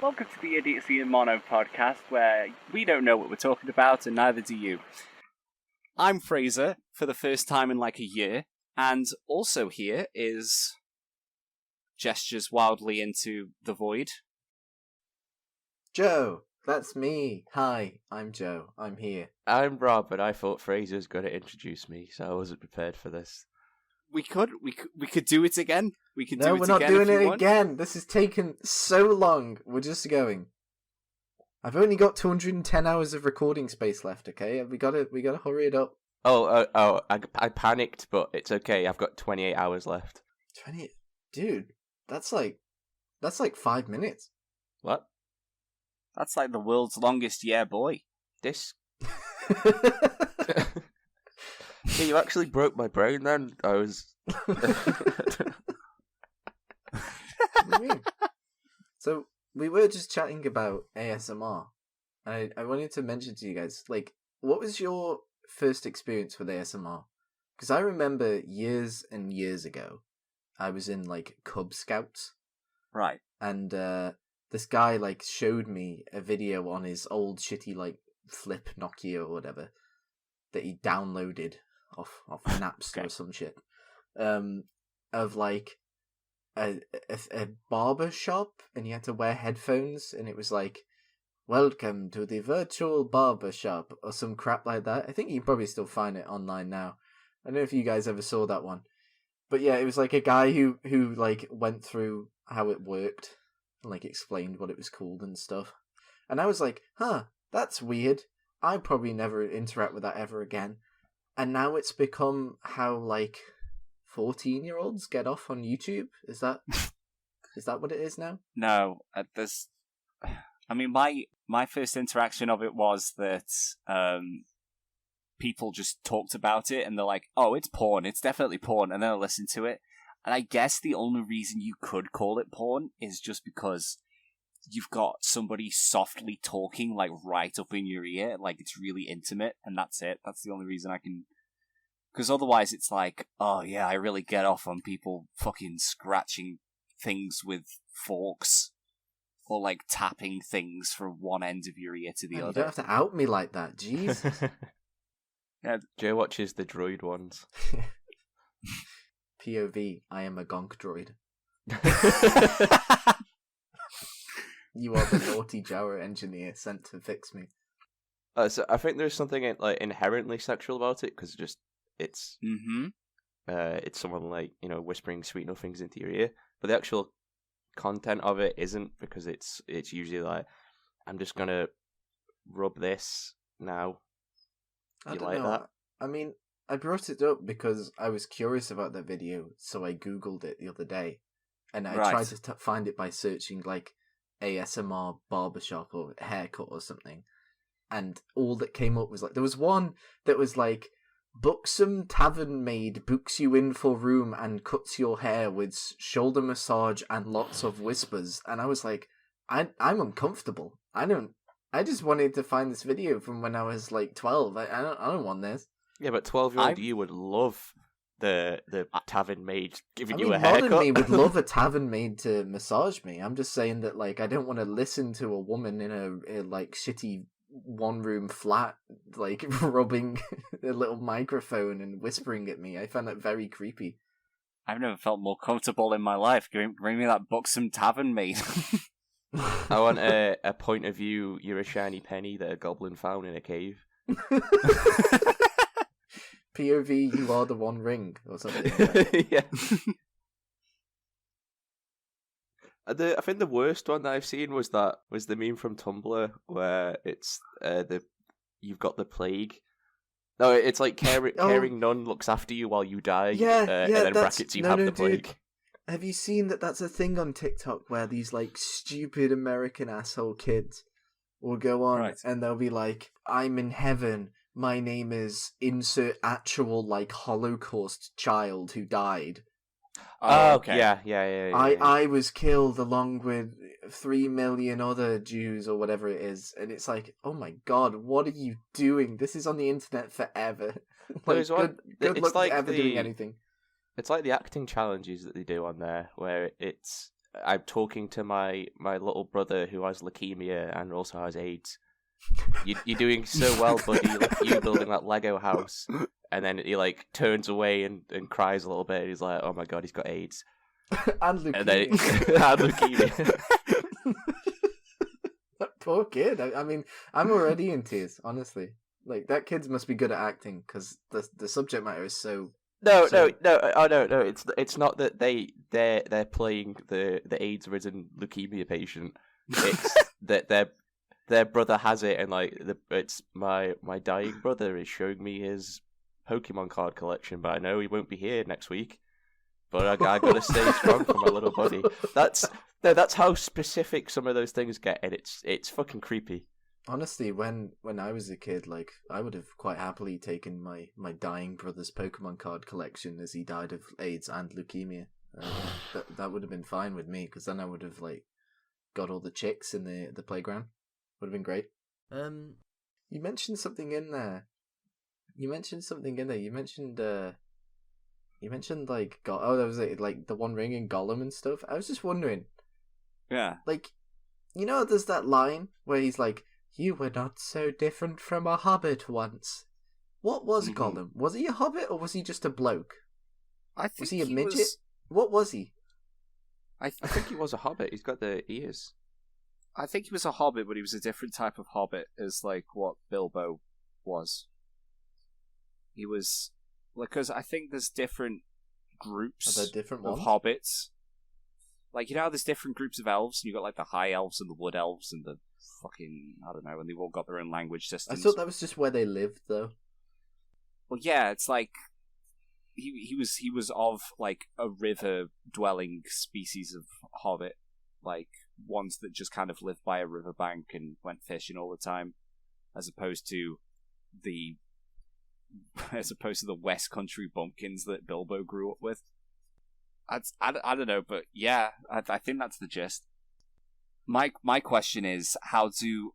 Welcome to the Idiocy in Mono podcast, where we don't know what we're talking about, and neither do you. I'm Fraser, for the first time in like a year, and also here is... gestures wildly into the void. Joe, that's me. Hi, I'm Joe. I'm here. I'm Rob, and I thought Fraser was going to introduce me, so I wasn't prepared for this. We could do it again. No, we're not doing it again. This has taken so long. We're just going. I've only got 210 hours of recording space left. Okay, we gotta hurry it up. I panicked, but it's okay. I've got 28 hours left. 20, dude. That's like 5 minutes. What? That's like the world's longest year, boy. This. Yeah, you actually broke my brain then. I was... What do you mean? So, we were just chatting about ASMR. I wanted to mention to you guys, like, what was your first experience with ASMR? Because I remember years and years ago, I was in, like, Cub Scouts. Right. And this guy, like, showed me a video on his old shitty, like, flip Nokia or whatever that he downloaded off Napster Okay. or some shit, of like a barber shop, and you had to wear headphones, and it was like, "Welcome to the virtual barber shop," or some crap like that. I think you can probably still find it online now. I don't know if you guys ever saw that one, but yeah, it was like a guy who like went through how it worked and like explained what it was called and stuff. And I was like, "Huh, that's weird. I'd probably never interact with that ever again." And now it's become how, like, 14-year-olds get off on YouTube? Is that what it is now? No, there's... I mean, my first interaction of it was that people just talked about it, and they're like, oh, it's porn, it's definitely porn, and then I listened to it. And I guess the only reason you could call it porn is just because you've got somebody softly talking, like, right up in your ear, like, it's really intimate, and that's it. That's the only reason I can... Because otherwise it's like, oh yeah, I really get off on people fucking scratching things with forks, or, like, tapping things from one end of your ear to the Man, other. you don't have to out me like that, jeez. Yeah. Joe watches the droid ones. POV, I am a gonk droid. You are the naughty Jawa engineer sent to fix me. So I think there's something like inherently sexual about it, because it's someone, like, you know, whispering sweet nothings into your ear, but the actual content of it isn't, because it's usually like, I'm just gonna rub this now. I don't like know. that? I mean, I brought it up because I was curious about that video, so I googled it the other day, and I tried to find it by searching, like, ASMR barbershop or haircut or something, and all that came up was, like, there was one that was like, buxom tavern maid books you in for room and cuts your hair with shoulder massage and lots of whispers, and I was like, I'm uncomfortable. I just wanted to find this video from when I was like 12. I don't want this. Yeah, but 12-year-old you would love the tavern maid giving you a modern haircut. me would love a tavern maid to massage me. I'm just saying that, like, I don't want to listen to a woman in a like shitty one-room flat, like, rubbing a little microphone and whispering at me. I found that very creepy. I've never felt more comfortable in my life. Bring me that buxom tavern maid. I want a point of view, you're a shiny penny that a goblin found in a cave. POV, you are the One Ring, or something like that. Yeah. I think the worst one that I've seen was the meme from Tumblr where it's you've got the plague. No, it's like caring nun looks after you while you die. Yeah, and then brackets you have the plague. Dude, have you seen that's a thing on TikTok where these, like, stupid American asshole kids will go on and they'll be like, I'm in heaven. My name is insert actual, like, Holocaust child who died. Oh, okay. Yeah. I was killed along with 3 million other Jews or whatever it is, and it's like, oh my god, what are you doing? This is on the internet forever. Like, good luck like ever doing anything. It's like the acting challenges that they do on there, where it's I'm talking to my little brother who has leukemia and also has AIDS. You're doing so well, buddy. Look at you building that Lego house. And then he like turns away and cries a little bit. He's like, "Oh my god, he's got AIDS and leukemia." And then and leukemia. That poor kid. I mean, I'm already in tears. Honestly, like that kid must be good at acting because the subject matter is so. No. Oh no. It's not that they're playing the AIDS-ridden leukemia patient. It's that their brother has it, and like it's my dying brother is showing me his Pokemon card collection, but I know he won't be here next week. But I gotta stay strong for my little buddy. That's how specific some of those things get, and it's fucking creepy. Honestly, when I was a kid, like I would have quite happily taken my dying brother's Pokemon card collection as he died of AIDS and leukemia. That would have been fine with me because then I would have like got all the chicks in the playground. Would have been great. You mentioned something in there. You mentioned like that was it, like the One Ring and Gollum and stuff. I was just wondering. Yeah. Like, you know, there's that line where he's like, "You were not so different from a hobbit once." What was Gollum? Was he a hobbit or was he just a bloke? Was he a midget? What was he? I think he was a hobbit. He's got the ears. I think he was a hobbit, but he was a different type of hobbit as like what Bilbo was. He was because I think there's different groups of hobbits. Like, you know how there's different groups of elves, and you got like the high elves and the wood elves and the fucking, I don't know, and they've all got their own language systems. I thought that was just where they lived, though. Well, yeah, it's like he was of like a river dwelling species of hobbit, like ones that just kind of lived by a riverbank and went fishing all the time, as opposed to the West Country bumpkins that Bilbo grew up with. I don't know, but yeah, I think that's the gist. My question is, how do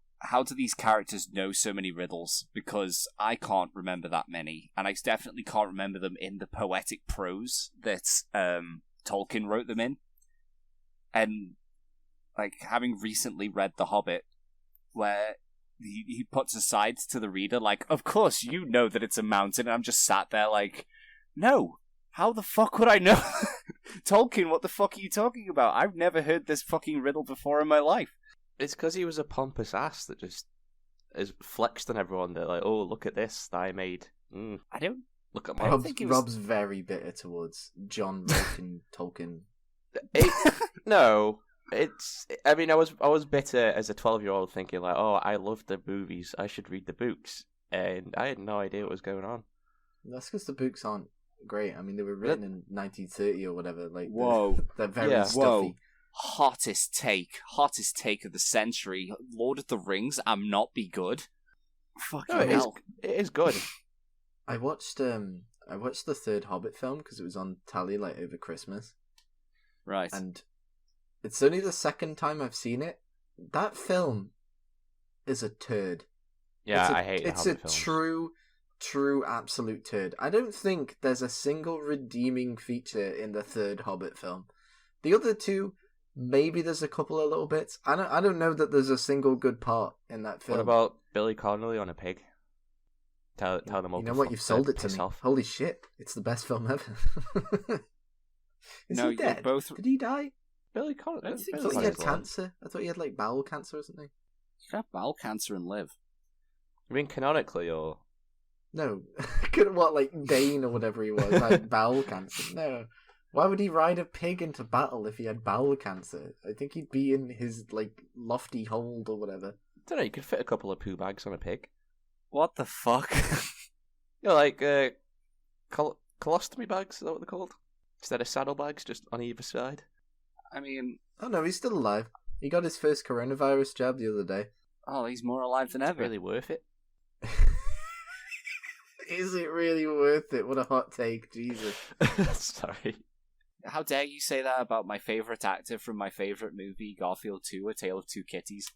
these characters know so many riddles? Because I can't remember that many, and I definitely can't remember them in the poetic prose that Tolkien wrote them in. And like, having recently read The Hobbit, where he puts aside to the reader, like, of course you know that it's a mountain, and I'm just sat there like, no, how the fuck would I know? Tolkien, what the fuck are you talking about? I've never heard this fucking riddle before in my life. It's because he was a pompous ass that just is flexed on everyone. They're like, oh, look at this that I made. I don't look at my. Rob's very bitter towards John Milton Tolkien. No, it's. I mean, I was bitter as a 12-year-old, thinking like, oh, I love the movies. I should read the books, and I had no idea what was going on. That's because the books aren't great. I mean, they were written in 1930 or whatever. Like, whoa, they're very stuffy. Whoa. Hottest take of the century. Lord of the Rings, I'm not be good. Fucking hell. It is good. I watched the third Hobbit film because it was on tally like over Christmas. Right. And it's only the second time I've seen it. That film is a turd. Yeah, I hate it's Hobbit a films. true absolute turd. I don't think there's a single redeeming feature in the third Hobbit film. The other two, maybe there's a couple of little bits. I don't know that there's a single good part in that film. What about Billy Connolly on a pig? Tell them all. You know what? You've sold it to me. Off. Holy shit! It's the best film ever. Is he dead? Did he die? Billy Connolly. I thought he had cancer. I thought he had like bowel cancer or something. You have bowel cancer and live. You mean canonically, or no? What, like Dane or whatever he was, had bowel cancer? No. Why would he ride a pig into battle if he had bowel cancer? I think he'd be in his like lofty hold or whatever. I don't know. You could fit a couple of poo bags on a pig. What the fuck? You know, like colostomy bags. Is that what they're called? Instead of saddlebags, just on either side. I mean, oh no, he's still alive. He got his first coronavirus jab the other day. Oh, he's more alive than ever. Really worth it. Is it really worth it? What a hot take, Jesus. Sorry. How dare you say that about my favourite actor from my favourite movie, Garfield 2, A Tale of Two Kitties?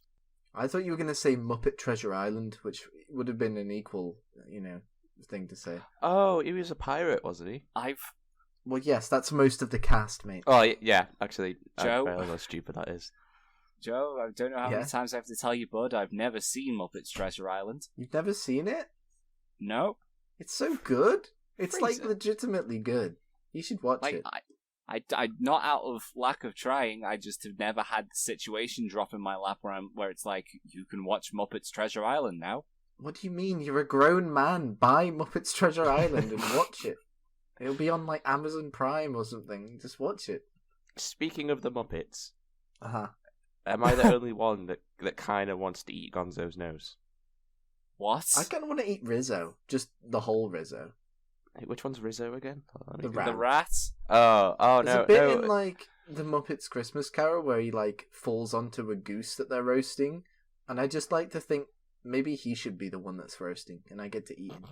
I thought you were going to say Muppet Treasure Island, which would have been an equal, thing to say. Oh, he was a pirate, wasn't he? Well, yes, that's most of the cast, mate. Oh, yeah, actually, Joe? I realize how stupid that is. Joe, I don't know how many times I have to tell you, bud, I've never seen Muppets Treasure Island. You've never seen it? No. It's so good. It's Fraser. like legitimately good. You should watch Like, it. I not out of lack of trying. I just have never had the situation drop in my lap where it's like you can watch Muppets Treasure Island now. What do you mean? You're a grown man. Buy Muppets Treasure Island and watch it. It'll be on like Amazon Prime or something. Just watch it. Speaking of the Muppets, Uh-huh. am I the only one that kind of wants to eat Gonzo's nose? What? I kind of want to eat Rizzo. Just the whole Rizzo. Hey, which one's Rizzo again? The Go- rat. The rat? Oh There's no! a bit no. in like the Muppets Christmas Carol where he like falls onto a goose that they're roasting, and I just like to think maybe he should be the one that's roasting, and I get to eat him.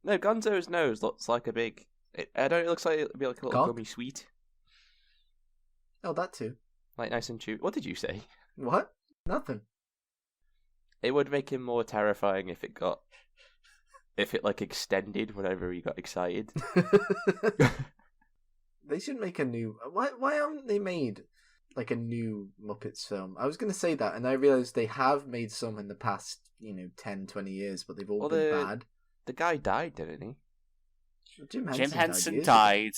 No, Gonzo's nose looks like a big. I don't. It looks like it'd be like a little Cock? gummy sweet, Oh, that too. like nice and chewy. What did you say? What? Nothing. It would make him more terrifying if it like extended whenever he got excited. They should make a new. Why haven't they made like a new Muppets film? I was going to say that, and I realized they have made some in the past, 10, 20 years, but they've all been bad. The guy died, didn't he? Jim Henson years died.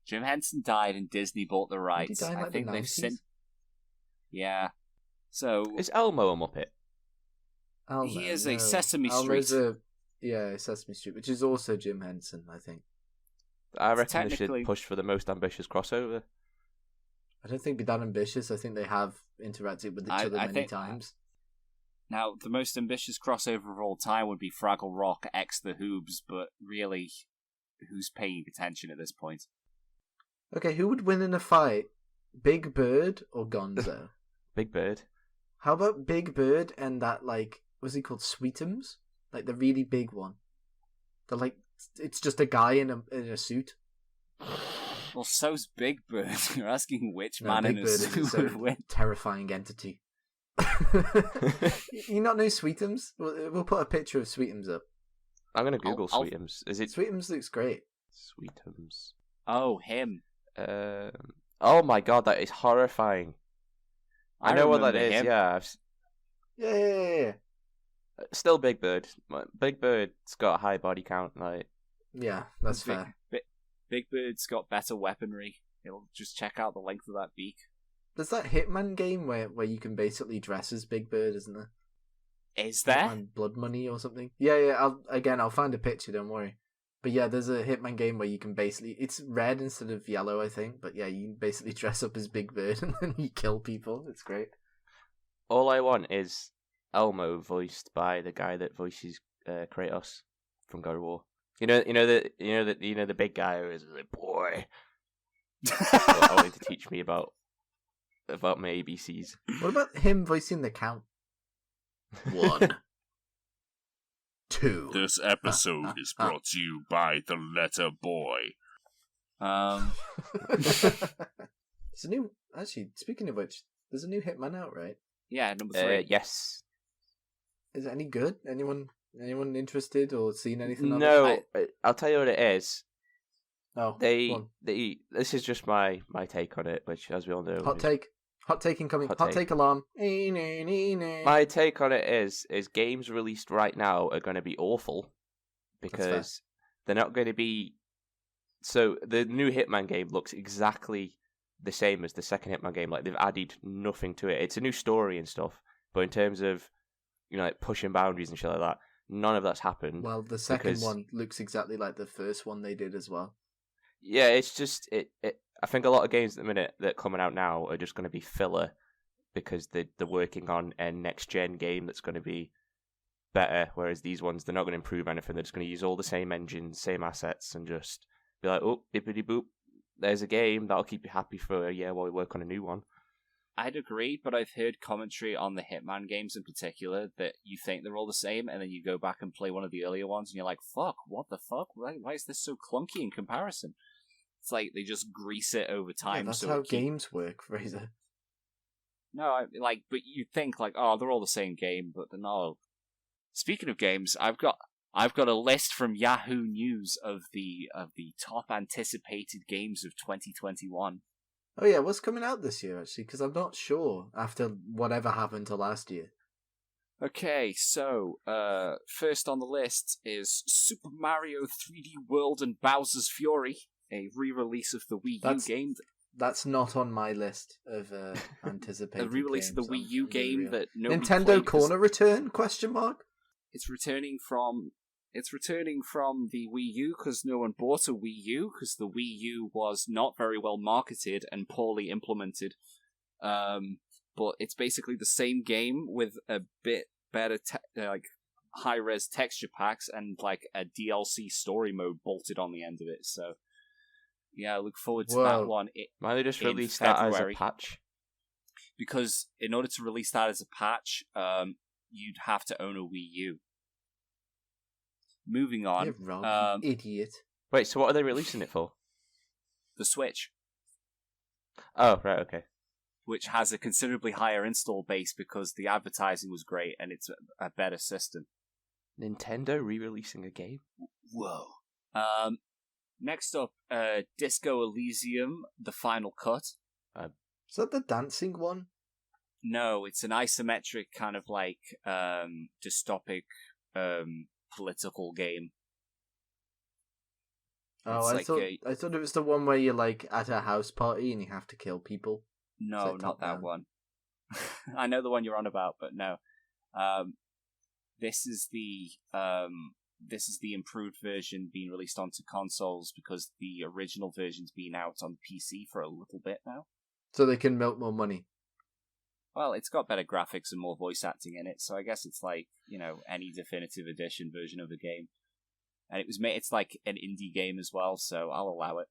Jim Henson died, and Disney bought the rights. die in, like, I think the they've 90s? since. Yeah. So Is Elmo a Muppet? ago. he is a Sesame Street. Sesame Street, which is also Jim Henson, I think. I reckon they Technically- should push for the most ambitious crossover. I don't think it'd be that ambitious. I think they have interacted with each other I many think- times. Now, the most ambitious crossover of all time would be Fraggle Rock x The Hoobs, but really, who's paying attention at this point? Okay, who would win in a fight? Big Bird or Gonzo? Big Bird. How about Big Bird and that, like, what's he called? Sweetums? Like the really big one. It's just a guy in a suit. Well, so's Big Bird. You're asking which No, man Big in a Bird is suit a would win. terrifying entity. You not know Sweetums? We'll put a picture of Sweetums up. I'm gonna Google I'll- Sweetums. Is it Sweetums looks great. Sweetums? Oh, him. Oh my god, that is horrifying. I know what that remember is. him. Yeah, Yeah. still Big Bird. Big Bird's got a high body count. Like, Yeah, that's Big, fair. Big Bird's got better weaponry. He'll just check out the length of that beak. There's that Hitman game where you can basically dress as Big Bird, isn't there? Is there? Hitman Blood Money or something. Yeah. I'll find a picture. Don't worry. But yeah, there's a Hitman game where you can it's red instead of yellow, I think. But yeah, you can basically dress up as Big Bird and then you kill people. It's great. all I want is Elmo voiced by the guy that voices Kratos from God of War. The big guy who is like, boy. I wanted to teach me about my ABCs. What about him voicing the Count? 1, 2. This episode is brought to you by the letter boy. It's a new. Actually, speaking of which, there's a new Hitman out, right? Yeah, number 3. Yes. Is it any good? Anyone interested or seen anything? of it? No, I'll tell you what it is. Oh, go They on. this is just my take on it, which, as we all know, Hot take incoming. Hot Hot take. take alarm. my take on it is games released right now are going to be awful because they're not going to be. So the new Hitman game looks exactly the same as the second Hitman game. Like, they've added nothing to it. It's a new story and stuff, but in terms of like pushing boundaries and shit like that, none of that's happened. Well, the second because- one looks exactly like the first one they did as well. Yeah, it's just it. I think a lot of games at the minute that are coming out now are just going to be filler because they're working on a next gen game that's going to be better. Whereas these ones, they're not going to improve anything. They're just going to use all the same engines, same assets, and just be like, oh, bippity boop. There's a game that'll keep you happy for a year while we work on a new one. I'd agree, but I've heard commentary on the Hitman games in particular that you think they're all the same, and then you go back and play one of the earlier ones, and you're like, fuck, what the fuck? Why is this so clunky in comparison? It's like they just grease it over time. Yeah, that's so how games work, Fraser. No, but you think like, oh, they're all the same game, but they're not. Speaking of games, I've got I've got a list from Yahoo News of the top anticipated games of 2021. Oh yeah, what's coming out this year actually? Because I'm not sure after whatever happened to last year. Okay, so first on the list is Super Mario 3D World and Bowser's Fury, a re-release of the Wii U game. That's not on my list of anticipated. A re-release of the Wii U game that nobody Nintendo played Corner return? Question mark. It's returning from the Wii U because no one bought a Wii U because the Wii U was not very well marketed and poorly implemented. But it's basically the same game with a bit better, high-res texture packs and like a DLC story mode bolted on the end of it. So, yeah, I look forward to that one. Why they just release that as a patch? Because in order to release that as a patch, you'd have to own a Wii U. Moving on. You're wrong, you idiot. Wait, so what are they releasing it for? The Switch. Oh, right, okay. Which has a considerably higher install base because the advertising was great and it's a better system. Nintendo re-releasing a game? Whoa. Next up, Disco Elysium, The Final Cut. Is that the dancing one? No, it's an isometric kind of like dystopic political game. Oh, I thought it was the one where you're like at a house party and you have to kill people. No, like not that one. I know the one you're on about, but no. This is the improved version being released onto consoles because the original version's been out on PC for a little bit now. So they can milk more money. Well, it's got better graphics and more voice acting in it, so I guess it's like, any definitive edition version of a game. And it's like an indie game as well, so I'll allow it.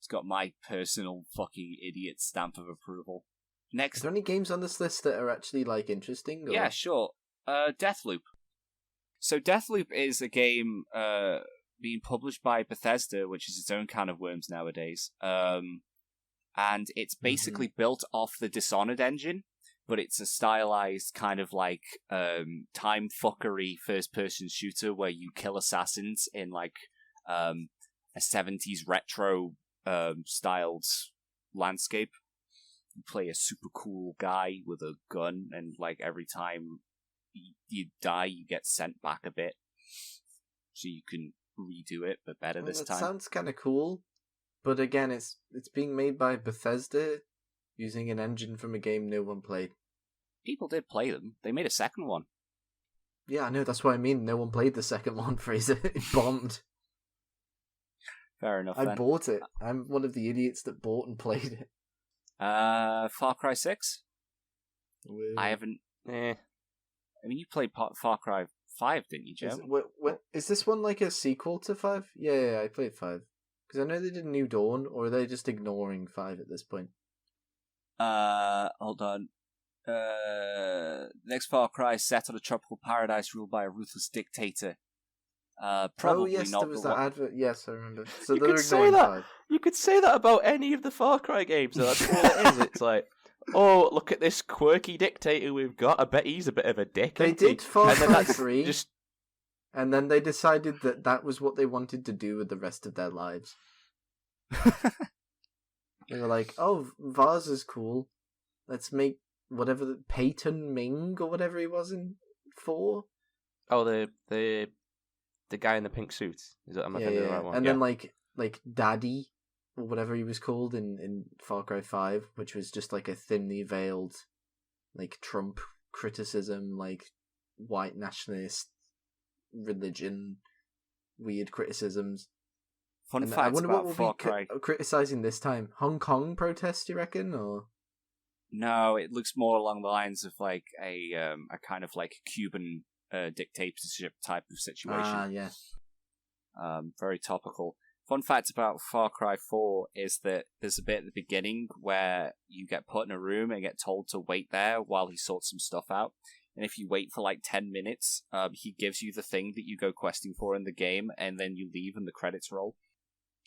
It's got my personal fucking idiot stamp of approval. Next, are there any games on this list that are actually like interesting? Or... Yeah, sure. Deathloop. So Deathloop is a game being published by Bethesda, which is its own can of worms nowadays. And it's basically built off the Dishonored engine, but it's a stylized kind of like time fuckery first-person shooter where you kill assassins in like a 70s retro styled landscape. You play a super cool guy with a gun, and like every time you die, you get sent back a bit, so you can redo it, but better this time. Sounds kind of cool, but again, it's being made by Bethesda using an engine from a game no one played. People did play them. They made a second one. Yeah, I know. That's what I mean. No one played the second one, Fraser. It bombed. Fair enough. I bought it. I'm one of the idiots that bought and played it. Far Cry 6? Woo. I haven't... I mean, you played Far Cry 5, didn't you, Joe? Is this one like a sequel to 5? Yeah, I played 5. Because I know they did New Dawn, or are they just ignoring 5 at this point? Hold on. Next Far Cry is set on a tropical paradise ruled by a ruthless dictator. Probably yes, not there was that advert. Yes, I remember. So you could say that. You could say that about any of the Far Cry games. Though. That's all it is. It's like, oh, look at this quirky dictator we've got. I bet he's a bit of a dick. They did Far Cry 3, and then they decided that was what they wanted to do with the rest of their lives. They were like, oh, Vaz is cool. Let's make whatever Peyton Ming or whatever he was in 4. Oh, the guy in the pink suit. Is that am I thinking of the right one? And then like Daddy or whatever he was called in Far Cry 5, which was just like a thinly veiled like Trump criticism, like white nationalist religion, weird criticisms. Fun fact about Far Cry. Criticizing this time, Hong Kong protests, you reckon, or? No, it looks more along the lines of like a kind of like Cuban dictatorship type of situation. Ah, yeah. Very topical. Fun fact about Far Cry 4 is that there's a bit at the beginning where you get put in a room and get told to wait there while he sorts some stuff out. And if you wait for like 10 minutes, he gives you the thing that you go questing for in the game, and then you leave and the credits roll.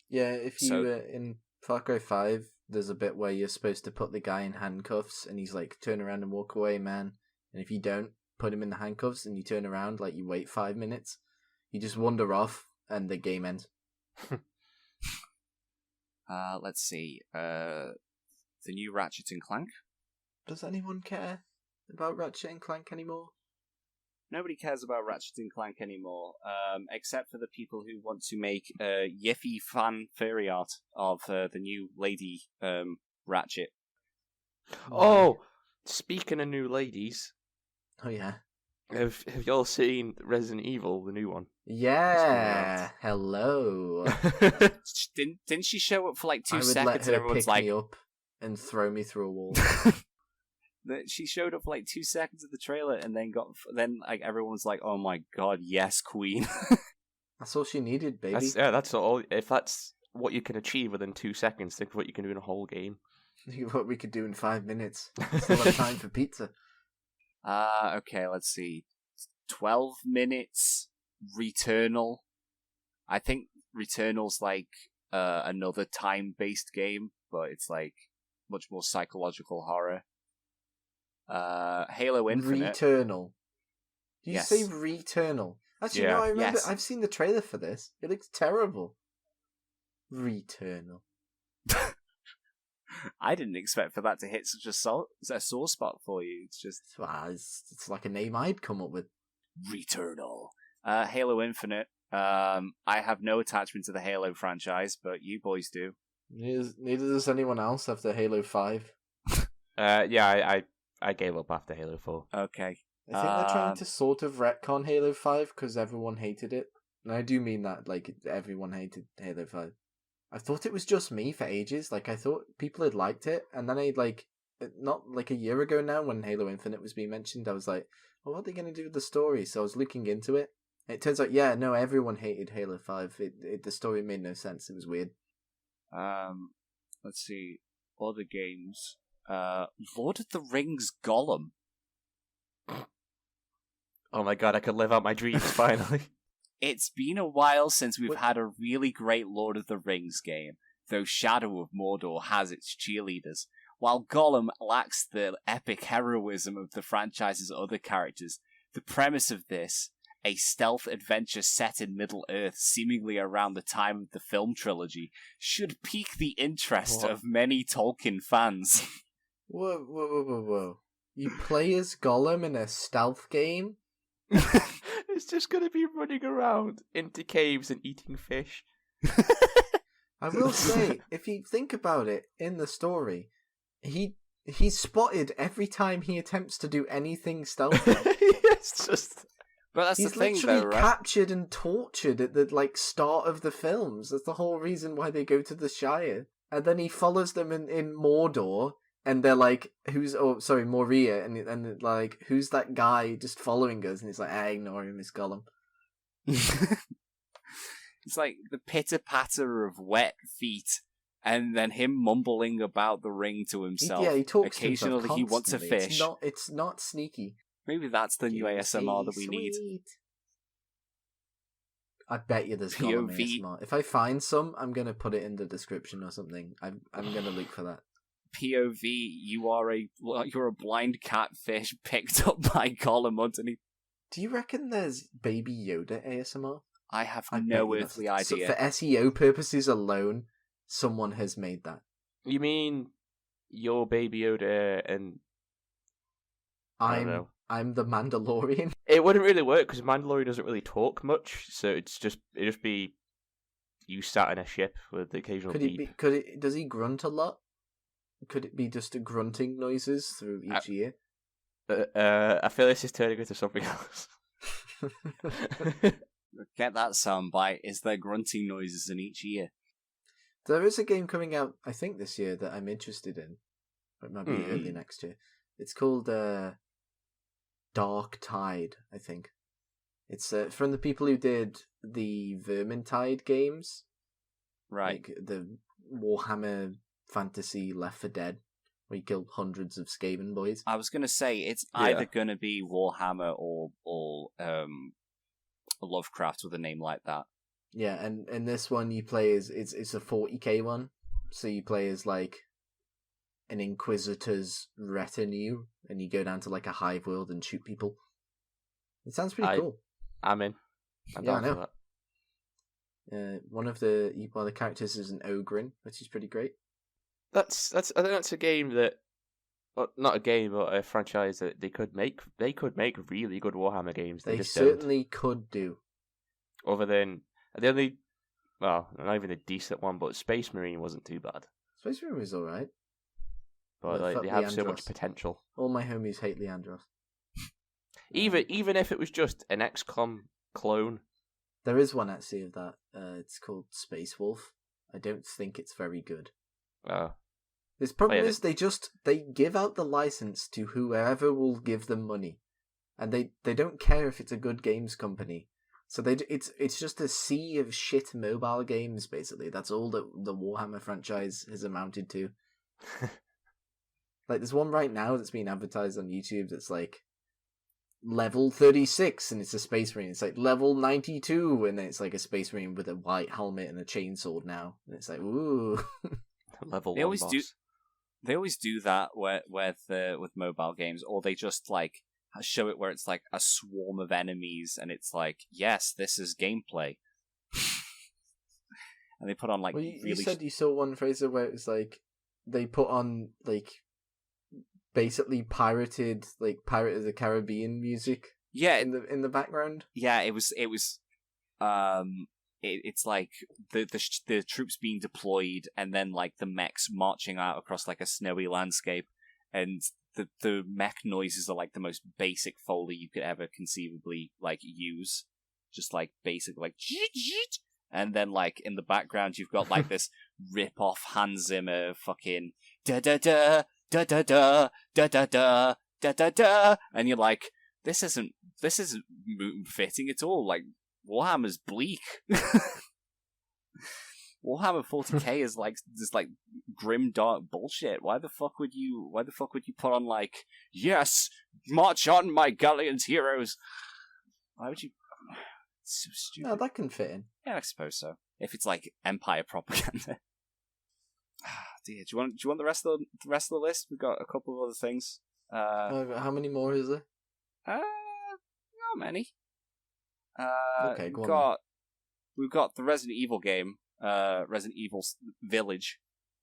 Yeah, if you in Far Cry 5, there's a bit where you're supposed to put the guy in handcuffs, and he's like, turn around and walk away, man. And if you don't put him in the handcuffs and you turn around, like you wait 5 minutes, You just wander off, and the game ends. Let's see. The new Ratchet and Clank. Does anyone care about Ratchet and Clank anymore? Nobody cares about Ratchet and Clank anymore, except for the people who want to make Yiffy fan furry art of the new lady Ratchet. Oh, speaking of new ladies, Oh yeah. have y'all seen Resident Evil, the new one? Yeah. Hello. Didn't she show up for like 2 I would seconds let and her everyone's pick like, me up and throw me through a wall. she showed up for like 2 seconds of the trailer and then like everyone's like, oh my god, yes, Queen. That's all she needed, baby. That's all. If that's what you can achieve within 2 seconds, think of what you can do in a whole game. Think of what we could do in 5 minutes. Still have time for pizza. Okay, let's see. 12 minutes, Returnal. I think Returnal's like another time-based game, but it's like much more psychological horror. Halo Infinite. Returnal. Did you Yes. say Returnal? Actually, Yeah. no, I remember. Yes. I've seen the trailer for this. It looks terrible. Returnal. I didn't expect for that to hit such a sore spot for you. It's just It's like a name I'd come up with. Returnal. Halo Infinite. I have no attachment to the Halo franchise, but you boys do. Neither does anyone else after Halo 5. Yeah, I gave up after Halo 4. Okay. I think they're trying to sort of retcon Halo 5 because everyone hated it. And I do mean that, like, everyone hated Halo 5. I thought it was just me for ages. Like, I thought people had liked it. And then not like a year ago now when Halo Infinite was being mentioned, I was like, well, what are they going to do with the story? So I was looking into it. It turns out, yeah, no, everyone hated Halo 5. The story made no sense. It was weird. Let's see. Other games. Lord of the Rings Gollum. Oh my god, I could live out my dreams finally. It's been a while since we've What- had a really great Lord of the Rings game, though Shadow of Mordor has its cheerleaders. While Gollum lacks the epic heroism of the franchise's other characters, the premise of this, a stealth adventure set in Middle-earth seemingly around the time of the film trilogy, should pique the interest What? of many Tolkien fans. Whoa. You play as Gollum in a stealth game? It's just gonna be running around into caves and eating fish. I will say, if you think about it, in the story, he's spotted every time he attempts to do anything stealthy. It's just... But that's He's the thing, literally though, right? captured and tortured at the start of the films. That's the whole reason why they go to the Shire. And then he follows them in Mordor, and they're like, Moria, and like, who's that guy just following us? And he's like, I ignore him, it's Gollum. It's like the pitter-patter of wet feet, and then him mumbling about the ring to himself. He talks to himself Occasionally he wants a constantly. fish. It's not sneaky. Maybe that's the new ASMR that we need. Sweet. I bet you there's Gollum POV. ASMR. If I find some, I'm gonna put it in the description or something. I'm gonna look for that. POV, you're a blind catfish picked up by Gollum underneath. Do you reckon there's Baby Yoda ASMR? I have I bet no you earthly that's- idea. So for SEO purposes alone, someone has made that. You mean your Baby Yoda and... I don't know. I'm the Mandalorian. It wouldn't really work because Mandalorian doesn't really talk much, so it'd just be you sat in a ship with the occasional beep. Does he grunt a lot? Could it be just grunting noises through each ear? I feel this is turning into something else. Get that soundbite. Is there grunting noises in each ear? There is a game coming out, I think, this year that I'm interested in. It might be early next year. It's called Dark Tide, I think. It's from the people who did the Vermintide games. Right. Like the Warhammer Fantasy Left 4 Dead, where you kill hundreds of Skaven boys. I was going to say, it's Yeah. either going to be Warhammer or Lovecraft with a name like that. Yeah, and this one you play as it's a 40k one, so you play as like an Inquisitor's retinue, and you go down to like a hive world and shoot people. It sounds pretty cool. I'm in. I'm Yeah, I down for know. that. One of the characters is an ogre, which is pretty great. I think that's a game that, well, not a game, but a franchise that they could make. They could make really good Warhammer games. They just certainly could do. Other than the only, well, not even a decent one, but Space Marine wasn't too bad. Space Marine was alright. But like, they have so much potential. All my homies hate Leandros. Even if it was just an XCOM clone. There is one actually of that. It's called Space Wolf. I don't think it's very good. Oh. This problem is they give out the license to whoever will give them money, and they don't care if it's a good games company. So it's just a sea of shit mobile games basically. That's all that the Warhammer franchise has amounted to. Like there's one right now that's being advertised on YouTube that's like level 36 and it's a Space Marine. It's like level 92 and it's like a Space Marine with a white helmet and a chainsaw now. And it's like, ooh. Level they 1 always boss. do. They always do that with mobile games, or they just like show it where it's like a swarm of enemies, and it's like, yes, this is gameplay. And they put on like You said you saw one, Fraser, where it was like they put on like basically pirated like Pirate of the Caribbean music. Yeah, in the background. Yeah, it was. It's like the troops being deployed, and then like the mechs marching out across like a snowy landscape, and the mech noises are like the most basic Foley you could ever conceivably like use, just like basic like, and then like in the background you've got like this rip off Hans Zimmer fucking da da da da da da da da da da da da, and you're like, this isn't fitting at all. Like, Warhammer's bleak. Warhammer 40k is like this like grim dark bullshit. Why the fuck would you put on like, yes, march on my Galleon's heroes? Why would you? It's so stupid. No, that can fit in. Yeah, I suppose so. If it's like Empire propaganda. Dear, do you want the rest of the list? We've got a couple of other things. How many more is there? Not many. Okay, go on. We've got the Resident Evil game, Resident Evil Village,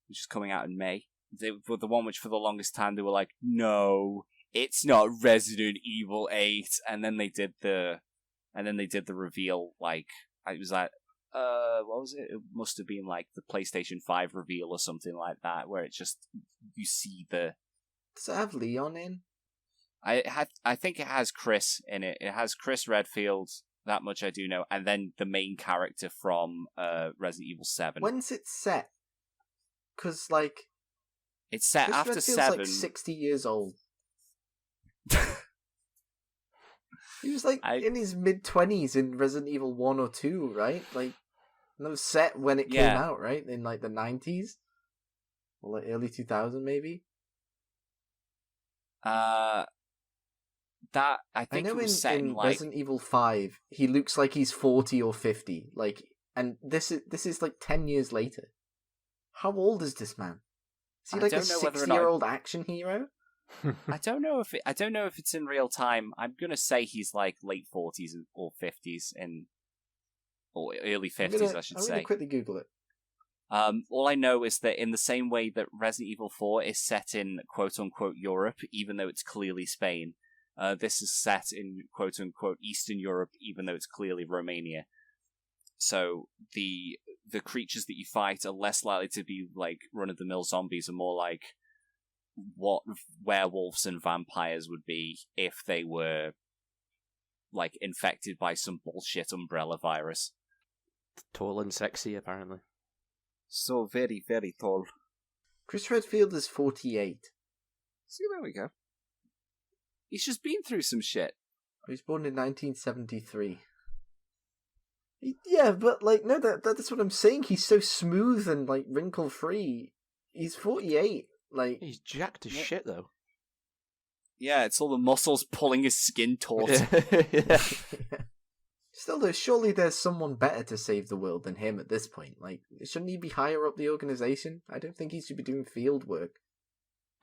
which is coming out in May. They were the one which for the longest time they were like, no, it's not Resident Evil 8, and then they did the reveal. Like, it was like, what was it? It must have been like the PlayStation 5 reveal or something like that, where it just you see the. Does it have Leon in? I think it has Chris in it. It has Chris Redfield. That much I do know, and then the main character from Resident Evil 7. When's it set? Because like it's set Chris after Redfield's 7. Like 60 years old. He was like in his mid-20s in Resident Evil 1 or 2, right? Like, and it was set when it came out, right? In like the 90s? Or like early 2000 maybe? That I think know it was set in like Resident Evil 5, he looks like he's 40 or 50. Like, and this is like 10 years later. How old is this man? Is he like a 60-year-old action hero? I don't know if it's in real time. I'm gonna say he's like late 40s or 50s or early 50s, I should say. I'm gonna quickly Google it. All I know is that in the same way that Resident Evil 4 is set in quote-unquote Europe, even though it's clearly Spain, this is set in quote-unquote Eastern Europe, even though it's clearly Romania. So the creatures that you fight are less likely to be like run-of-the-mill zombies, and more like what werewolves and vampires would be if they were like infected by some bullshit umbrella virus. Tall and sexy, apparently. So very, very tall. Chris Redfield is 48. See, there we go. He's just been through some shit. He was born in 1973. Yeah, but like, no, that's what I'm saying. He's so smooth and like wrinkle-free. He's 48. Like, he's jacked as shit, though. Yeah, it's all the muscles pulling his skin taut. Yeah. Still, though, surely there's someone better to save the world than him at this point. Like, shouldn't he be higher up the organization? I don't think he should be doing field work.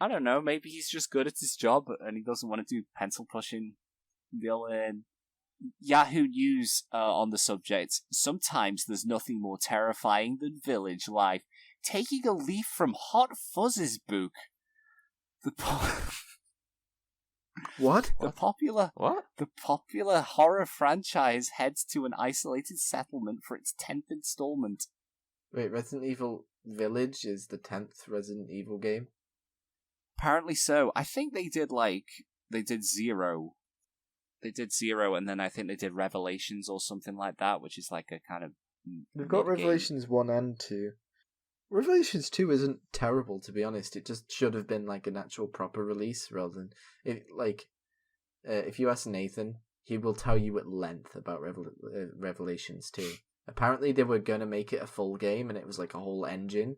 I don't know, maybe he's just good at his job and he doesn't want to do pencil pushing, Yahoo News on the subject. Sometimes there's nothing more terrifying than village life. Taking a leaf from Hot Fuzz's book. What? The popular horror franchise heads to an isolated settlement for its 10th installment. Wait, Resident Evil Village is the 10th Resident Evil game? Apparently so. I think they did Zero. They did Zero, and then I think they did Revelations or something like that, which is like a kind of... We've got Revelations 1 and 2. Revelations 2 isn't terrible, to be honest. It just should have been like an actual proper release rather than... if you ask Nathan, he will tell you at length about Revelations 2. Apparently they were going to make it a full game, and it was like a whole engine.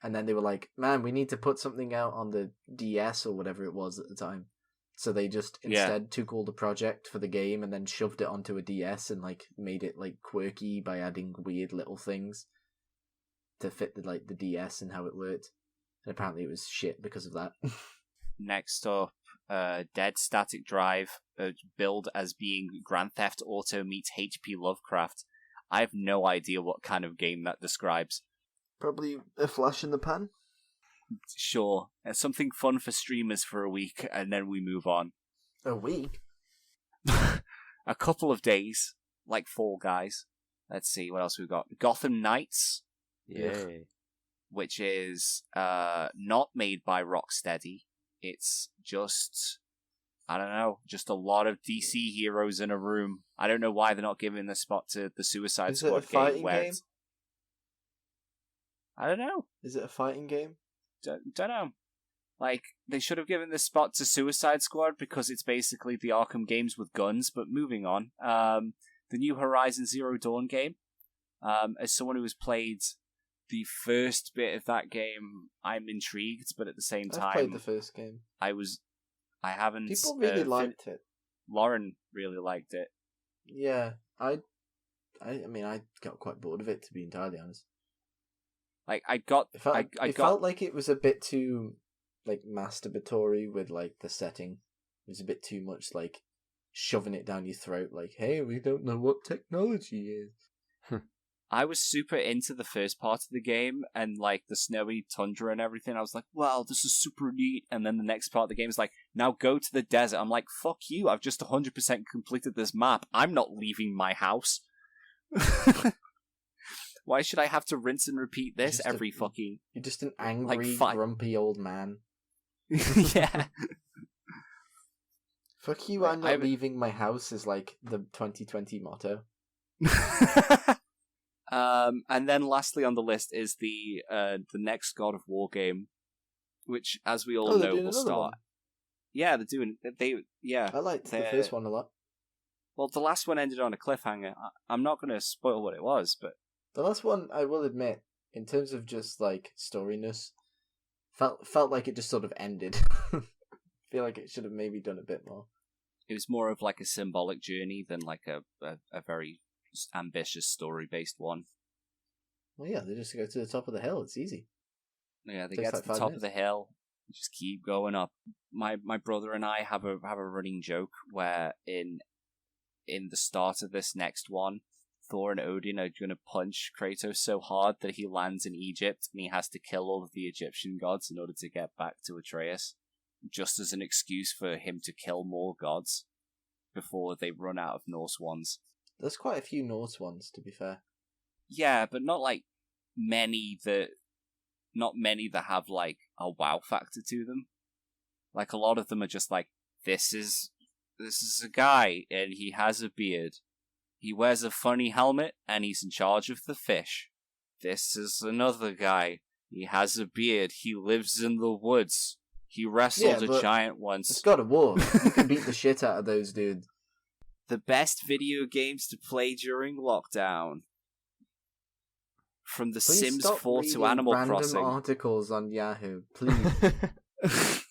And then they were like, man, we need to put something out on the DS or whatever it was at the time. So they just instead took all the project for the game and then shoved it onto a DS and like made it like quirky by adding weird little things to fit the DS and how it worked. And apparently it was shit because of that. Next up, Dead Static Drive, billed as being Grand Theft Auto meets HP Lovecraft. I have no idea what kind of game that describes. Probably a flash in the pan. Sure. Something fun for streamers for a week, and then we move on. A week? A couple of days, like Fall Guys. Let's see, what else we've got. Gotham Knights. Yay. Which is not made by Rocksteady. It's just, I don't know, just a lot of DC heroes in a room. I don't know why they're not giving the spot to the Suicide Squad game. Is it a fighting game? I don't know. Is it a fighting game? Don't know. Like, they should have given this spot to Suicide Squad because it's basically the Arkham games with guns, but moving on. The new Horizon Zero Dawn game. As someone who has played the first bit of that game, I'm intrigued, but at the same time... I've played the first game. I haven't... People really liked it. Lauren really liked it. Yeah, I mean, I got quite bored of it, to be entirely honest. Like, it felt like it was a bit too, like, masturbatory with, like, the setting. It was a bit too much, like, shoving it down your throat, like, hey, we don't know what technology is. I was super into the first part of the game, and, like, the snowy tundra and everything. I was like, wow, this is super neat. And then the next part of the game is like, now go to the desert. I'm like, fuck you, I've just 100% completed this map. I'm not leaving my house. Why should I have to rinse and repeat this every fucking... You're just an angry, grumpy old man. Yeah. Fuck you, I'm not leaving my house is like the 2020 motto. And then lastly on the list is the next God of War game, which, as we all know, will start... One. Yeah, they're doing... I liked the first one a lot. Well, the last one ended on a cliffhanger. I'm not going to spoil what it was, but... The last one, I will admit, in terms of just, like, storyness, felt like it just sort of ended. I feel like it should have maybe done a bit more. It was more of, like, a symbolic journey than, like, a very ambitious story-based one. Well, yeah, they just go to the top of the hill. It's easy. Yeah, they get to the top of the hill, just keep going up. My brother and I have a running joke where in the start of this next one, Thor and Odin are going to punch Kratos so hard that he lands in Egypt and he has to kill all of the Egyptian gods in order to get back to Atreus, just as an excuse for him to kill more gods before they run out of Norse ones. There's quite a few Norse ones, to be fair. Yeah, but not many that have like a wow factor to them. Like, a lot of them are just like, this is a guy and he has a beard. He wears a funny helmet, and he's in charge of the fish. This is another guy. He has a beard. He lives in the woods. He wrestled a giant once. It's God of War. You can beat the shit out of those dudes. The best video games to play during lockdown. From The Sims 4 to Animal Crossing. Random articles on Yahoo, please.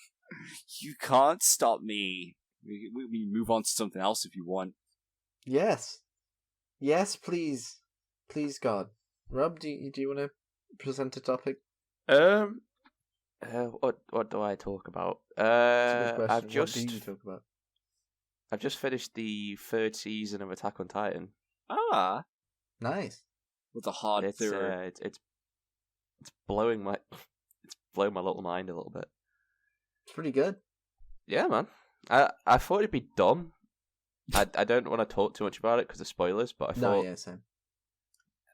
You can't stop me. We move on to something else if you want. Yes. Yes, please. Please, God. Rob, do you want to present a topic? What do I talk about? That's a good question. I've just... What do you talk about? I've just finished the 3rd season of Attack on Titan. Ah, Nice. with a hard It's through. it's blowing my little mind a little bit. It's pretty good. Yeah, man. I thought it'd be dumb. I don't want to talk too much about it because of spoilers, but Same.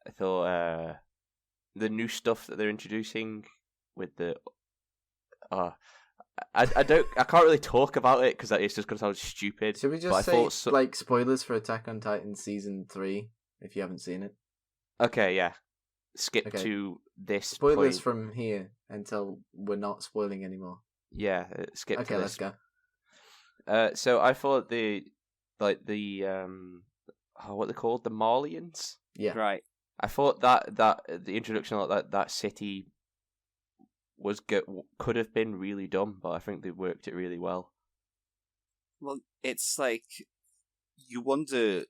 I thought the new stuff that they're introducing with the I can't really talk about it because it's just going to sound stupid. Should we just say like spoilers for Attack on Titan season 3 if you haven't seen it? Okay, yeah. Skip to this spoilers point. from here until we're not spoiling anymore. Yeah, skip to this. Okay, let's go. So I thought the what they called, the Marlians. Yeah, Right. I thought that the introduction of that city could have been really dumb, but I think they worked it really well. Well, it's like you wonder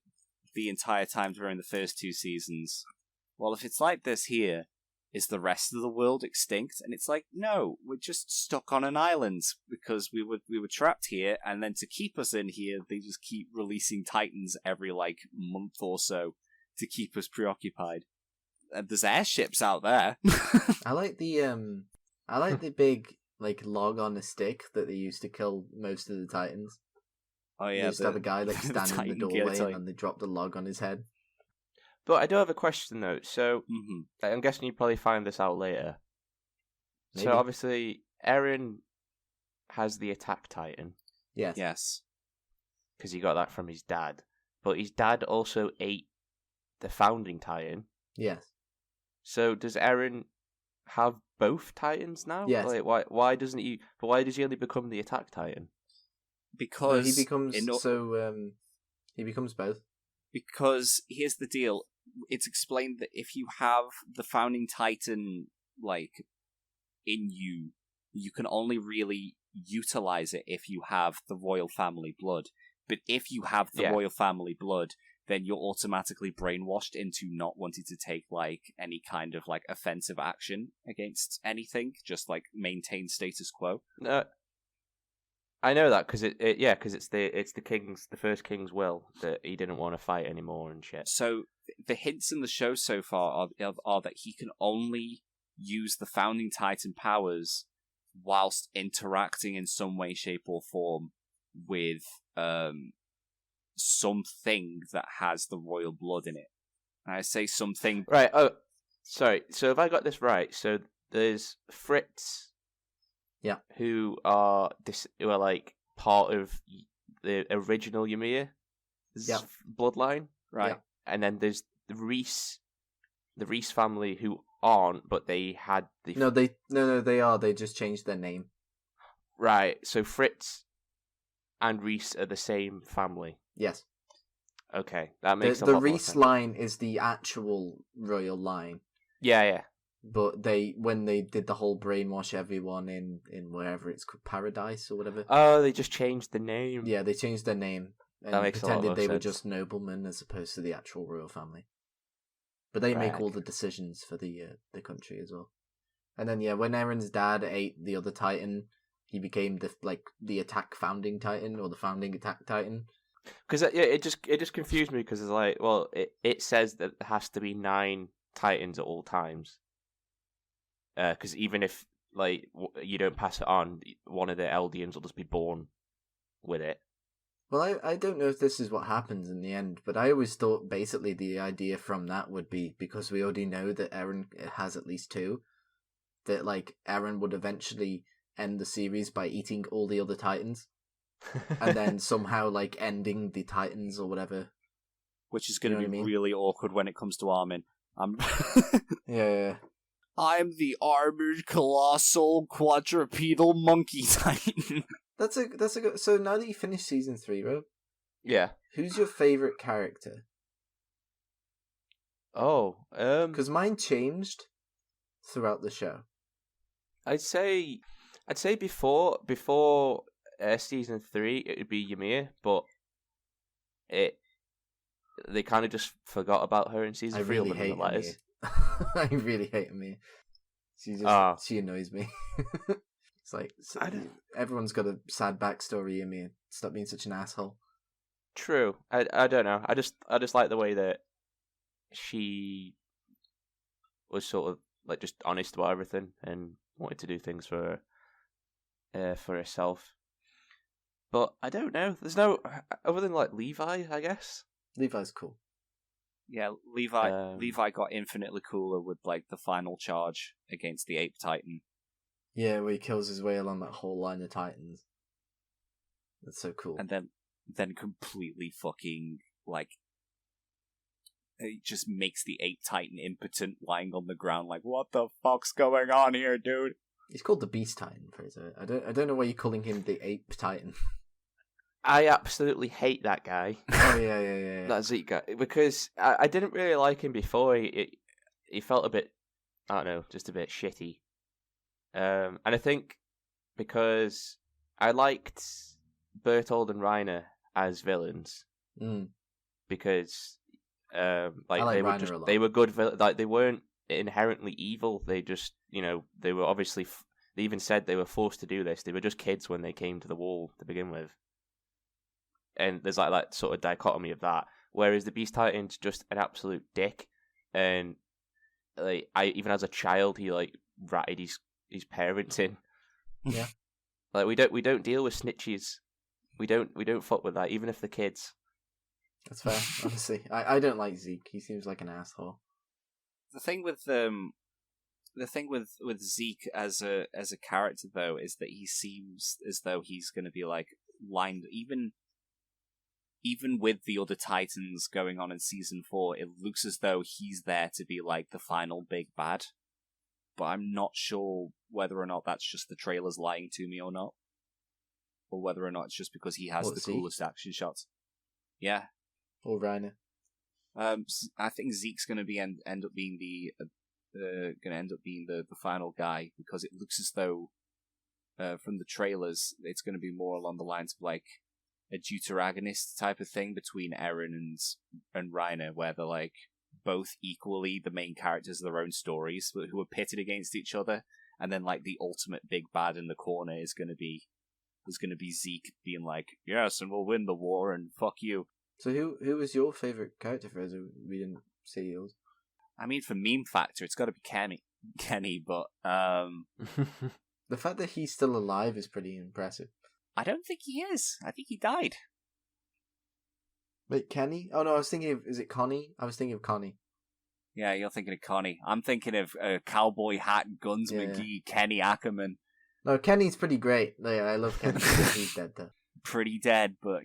the entire time during the first 2 seasons. Well, if it's like this here, is the rest of the world extinct? And it's like, no, we're just stuck on an island because we were trapped here, and then to keep us in here, they just keep releasing Titans every like month or so to keep us preoccupied. And there's airships out there. I like the big like log on a stick that they used to kill most of the Titans. Oh yeah, they used to have a guy like standing in the doorway guillotine. and they dropped a log on his head. But I do have a question though. So I'm guessing you probably find this out later. Maybe. So obviously, Eren has the Attack Titan. Yes. Yes. Because he got that from his dad. But his dad also ate the Founding Titan. Yes. So does Eren have both Titans now? Yes. Like, why doesn't he? But why does he only become the Attack Titan? Because he becomes he becomes both. Because here's the deal. It's explained that if you have the Founding Titan, like, in you, you can only really utilize it if you have the royal family blood. But if you have the royal family blood, then you're automatically brainwashed into not wanting to take, like, any kind of, like, offensive action against anything. Just, like, maintain status quo. No, I know that because it's the first king's will that he didn't want to fight anymore and shit. So the hints in the show so far are that he can only use the Founding Titan powers whilst interacting in some way, shape, or form with something that has the royal blood in it. And I say something. Right. Oh, sorry. So if I got this right, so there's Fritz. Yeah. Who are like part of the original Ymir's bloodline, right? Yeah. And then there's the Reese family who aren't, but they had the they are. They just changed their name. Right. So Fritz and Reese are the same family. Yes. Okay, that makes the lot Reese more sense. line is the actual royal line. Yeah. But when they did the whole brainwash everyone in wherever it's called, Paradise or whatever. Oh, they just changed the name. Yeah, they changed their name and that makes pretended they sense. were just noblemen as opposed to the actual royal family. But they make all the decisions for the country as well. And then when Eren's dad ate the other Titan, he became the Attack Founding Titan or the Founding Attack Titan. Because it just confused me because it's like, well, it says that there has to be 9 Titans at all times. Because even if like you don't pass it on, one of the Eldians will just be born with it. Well, I don't know if this is what happens in the end, but I always thought basically the idea from that would be, because we already know that Eren has at least 2, that like Eren would eventually end the series by eating all the other Titans, and then somehow like ending the Titans or whatever. Which is going to be really awkward when it comes to Armin. Yeah. I'm the armored colossal quadrupedal monkey titan. That's a good. So now that you finished season 3, Rob, yeah, who's your favorite character? Oh, because mine changed throughout the show. I'd say before season 3 it would be Ymir, but they kind of just forgot about her in season 3. Really hate Ymir. I really hate Ymir. She annoys me. It's like everyone's got a sad backstory. Ymir, stop being such an asshole. True. I don't know. I just like the way that she was sort of like just honest about everything and wanted to do things for herself. But I don't know. There's no other than like Levi, I guess. Levi's cool. Yeah, Levi got infinitely cooler with like the final charge against the Ape Titan. Yeah, where he kills his way along that whole line of Titans. That's so cool. And then completely fucking like it just makes the Ape Titan impotent, lying on the ground like, what the fuck's going on here, dude? He's called the Beast Titan, Fraser. I don't know why you're calling him the Ape Titan. I absolutely hate that guy. Oh yeah. That Zeke guy, because I didn't really like him before. He felt a bit, I don't know, just a bit shitty. And I think because I liked Bertold and Reiner as villains, because they were good. Like they weren't inherently evil. They just, they were obviously. They even said they were forced to do this. They were just kids when they came to the wall to begin with. And there's like that sort of dichotomy of that. Whereas the Beast Titan's just an absolute dick, and like even as a child, he like ratted his parents in. Yeah. Like we don't deal with snitches. We don't fuck with that, even if they're kids. That's fair. Honestly, I don't like Zeke. He seems like an asshole. The thing with Zeke as a character though is that he seems as though he's going to be like lined even with the other Titans going on in season 4, it looks as though he's there to be like the final big bad. But I'm not sure whether or not that's just the trailers lying to me or not. Or whether or not it's just because he has the coolest action shots. Yeah. Or Reiner. I think Zeke's going to end up being the final guy, because it looks as though from the trailers it's going to be more along the lines of like a deuteragonist type of thing between Eren and Reiner, where they're like both equally the main characters of their own stories, but who are pitted against each other, and then like the ultimate big bad in the corner is going to be Zeke being like, yes, and we'll win the war and fuck you. So who was your favourite character, Fraser? We didn't say yours. I mean, for meme factor, it's got to be Kenny, but the fact that he's still alive is pretty impressive. I don't think he is. I think he died. Wait, Kenny? Oh no, I was thinking of, is it Connie? I was thinking of Connie. Yeah, you're thinking of Connie. I'm thinking of Cowboy Hat Guns McGee, Kenny Ackerman. No, Kenny's pretty great. I love Kenny. He's dead though. Pretty dead, but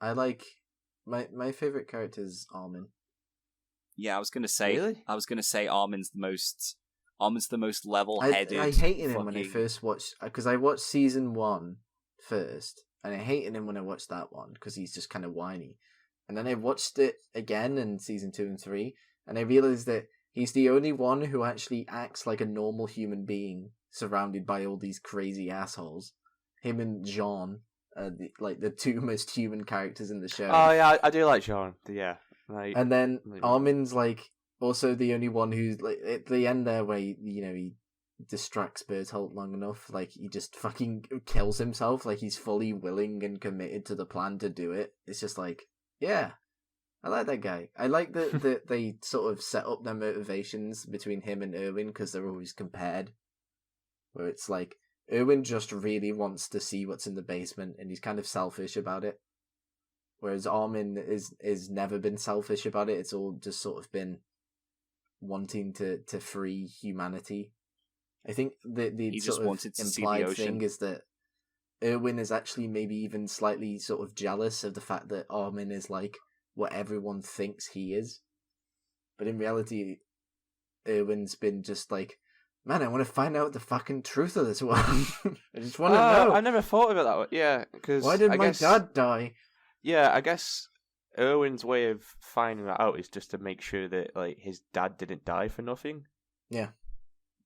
I like my favorite character is Armin. Yeah, I was gonna say. Really? I was gonna say Armin's the most level-headed. I hated him when I first watched, because I watched season 1 first, and I hated him when I watched that one because he's just kind of whiny. And then I watched it again in season 2 and 3, and I realized that he's the only one who actually acts like a normal human being, surrounded by all these crazy assholes. Him and Jean, the two most human characters in the show. Oh yeah, I do like Jean. Yeah. And then Armin's like also the only one who's like at the end there where he distracts Bertolt long enough, like he just fucking kills himself, like he's fully willing and committed to the plan to do it. It's just like, yeah, I like that guy. I like that they sort of set up their motivations between him and Erwin, because they're always compared, where it's like Erwin just really wants to see what's in the basement and he's kind of selfish about it, whereas Armin is never been selfish about it. It's all just sort of been wanting to free humanity. I think the sort of implied thing is that Erwin is actually maybe even slightly sort of jealous of the fact that Armin is like what everyone thinks he is. But in reality, Erwin's been just like, man, I want to find out the fucking truth of this one. I just want to know. I never thought of it that way. Yeah, because why did my dad die? Yeah, I guess Erwin's way of finding that out is just to make sure that like his dad didn't die for nothing. Yeah.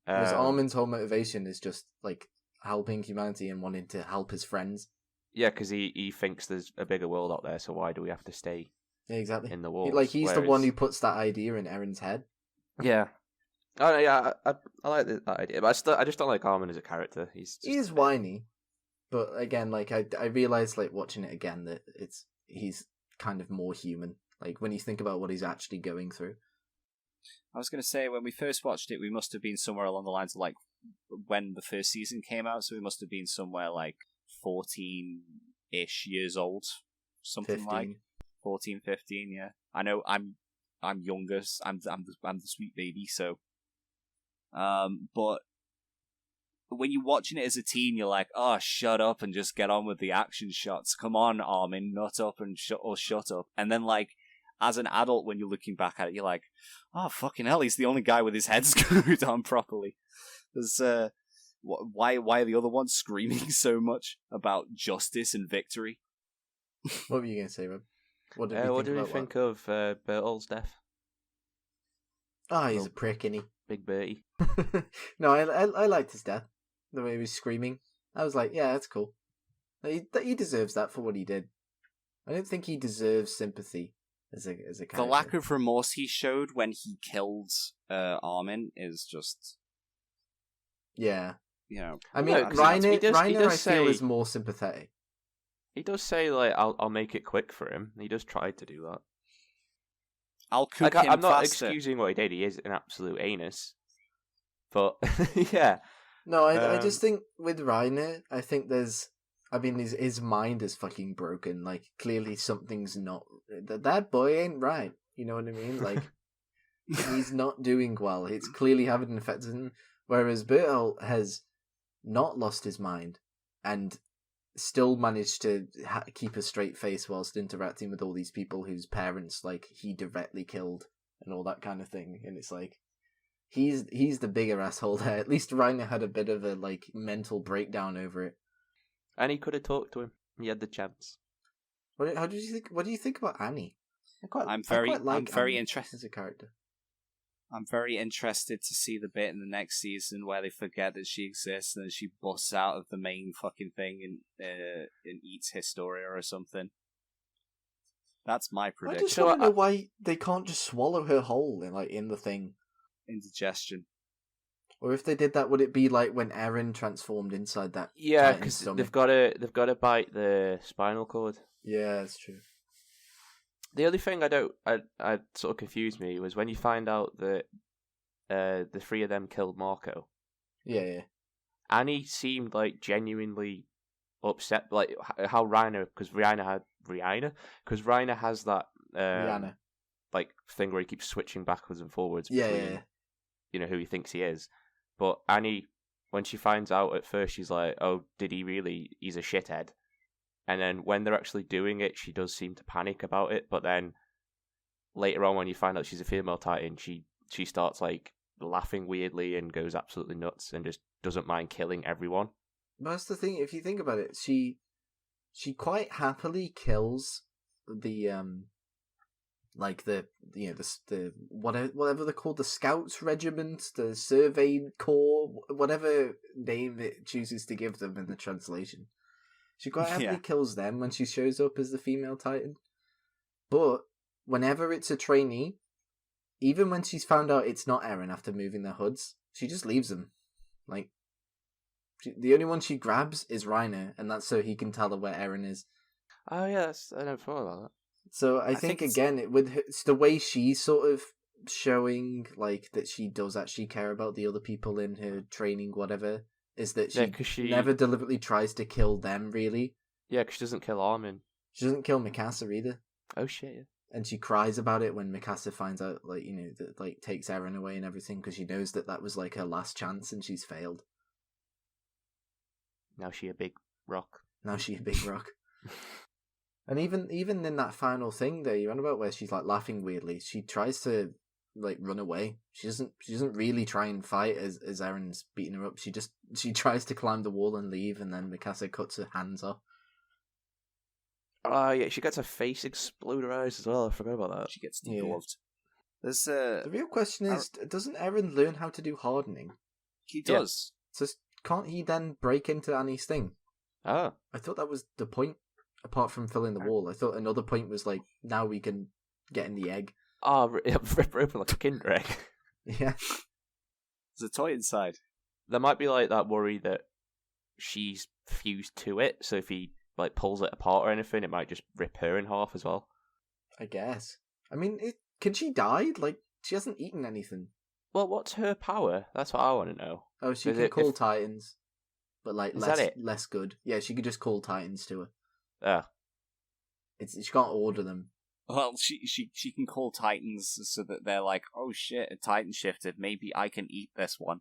Because Armin's whole motivation is just like helping humanity and wanting to help his friends. Yeah, because he thinks there's a bigger world out there, so why do we have to stay? Yeah, exactly. In the walls. He's the one who puts that idea in Eren's head. Yeah. Oh yeah, I like that idea, but I just don't like Armin as a character. He's whiny. But again, like I realized, like watching it again, that he's kind of more human. Like when you think about what he's actually going through. I was going to say, when we first watched it, we must have been somewhere along the lines of like when the first season came out, so we must have been somewhere like 14-ish years old, something 15. like 14, 15. Yeah, I know. I'm younger. I'm the sweet baby. So, but when you're watching it as a teen, you're like, oh, shut up and just get on with the action shots. Come on, Armin, nut up and shut up. And then, like, as an adult, when you're looking back at it, you're like, oh, fucking hell, he's the only guy with his head screwed on properly. There's, why are the other ones screaming so much about justice and victory? What were you going to say, Rob? What do you think of Bertol's death? Oh, he's a prick, isn't he? Big Bertie. No, I liked his death. The way he was screaming. I was like, yeah, that's cool. He deserves that for what he did. I don't think he deserves sympathy as a character. The lack of remorse he showed when he killed Armin is just... Yeah. You know, I mean, Reiner I feel is more sympathetic. He does say, like, I'll make it quick for him. He does try to do that. I'll cook him I'm not faster. excusing what he did. He is an absolute anus. But, yeah. No, I just think with Reiner, I think there's... I mean, his mind is fucking broken. Like, clearly something's not... That boy ain't right. You know what I mean? Like, he's not doing well. It's clearly having an effect on him. Whereas Bertolt has not lost his mind and still managed to keep a straight face whilst interacting with all these people whose parents, like, he directly killed and all that kind of thing. And it's like, he's the bigger asshole there. At least Reiner had a bit of a, like, mental breakdown over it. And he could have talked to him. He had the chance. What do you think about Annie? I'm very Annie interested as a character. I'm very interested to see the bit in the next season where they forget that she exists and then she busts out of the main fucking thing and eats Historia or something. That's my prediction. I just want to know why they can't just swallow her whole in the thing. Indigestion. Or if they did that, would it be like when Eren transformed inside that? Yeah, because they've got to bite the spinal cord. Yeah, that's true. The only thing I sort of confused me was when you find out that the three of them killed Marco. Yeah. Annie seemed like genuinely upset, like how Reiner has that like thing where he keeps switching backwards and forwards between you know who he thinks he is. But Annie, when she finds out at first, she's like, "Oh, did he really? He's a shithead." And then when they're actually doing it, she does seem to panic about it. But then later on, when you find out she's a female Titan, she starts like laughing weirdly and goes absolutely nuts and just doesn't mind killing everyone. But that's the thing. If you think about it, she quite happily kills the like the whatever they're called, the Scouts Regiment, the Survey Corps, whatever name it chooses to give them in the translation. She quite happily kills them when she shows up as the female Titan. But whenever it's a trainee, even when she's found out it's not Eren after moving their hoods, she just leaves them. Like, the only one she grabs is Reiner, and that's so he can tell her where Eren is. Oh yeah, I never thought about that. So I think again, with her, it's the way she's sort of showing like that she does actually care about the other people in her training, whatever. Is that she never deliberately tries to kill them, really. Yeah, because she doesn't kill Armin. She doesn't kill Mikasa either. Oh, shit, yeah. And she cries about it when Mikasa finds out, like, you know, that, like, takes Eren away and everything, because she knows that was, like, her last chance and she's failed. Now she a big rock. And even in that final thing there you run about where she's, like, laughing weirdly, she tries to, like, run away. She doesn't really try and fight as Eren's beating her up. She tries to climb the wall and leave, and then Mikasa cuts her hands off. Oh yeah, she gets her face exploderized as well. I forgot about that. She gets degloved. There's the real question is, doesn't Eren learn how to do hardening? He does. So can't he then break into Annie's thing? Oh. I thought that was the point, apart from filling the wall. I thought another point was, like, now we can get in the egg. Oh, rip her open like a Kinder egg. Yeah. There's a toy inside. There might be, like, that worry that she's fused to it, so if he like pulls it apart or anything, it might just rip her in half as well. I guess. I mean, can she die? Like, she hasn't eaten anything. Well, what's her power? That's what I want to know. Oh, she can call Titans, but like less good. Yeah, she could just call Titans to her. Yeah. She can't order them. Well, she can call Titans so that they're like, oh shit, a Titan shifted. Maybe I can eat this one.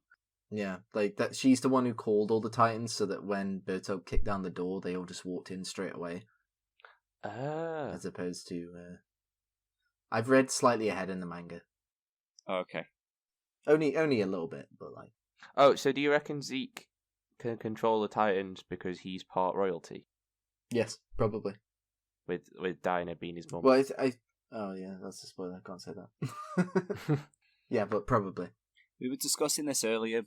Yeah, like that. She's the one who called all the Titans, so that when Berto kicked down the door, they all just walked in straight away. As opposed to, I've read slightly ahead in the manga. Okay. Only a little bit, but like. Oh, so do you reckon Zeke can control the Titans because he's part royalty? Yes, probably. With Dinah being his mum. Well, oh yeah, that's a spoiler. I can't say that. Yeah, but probably. We were discussing this earlier,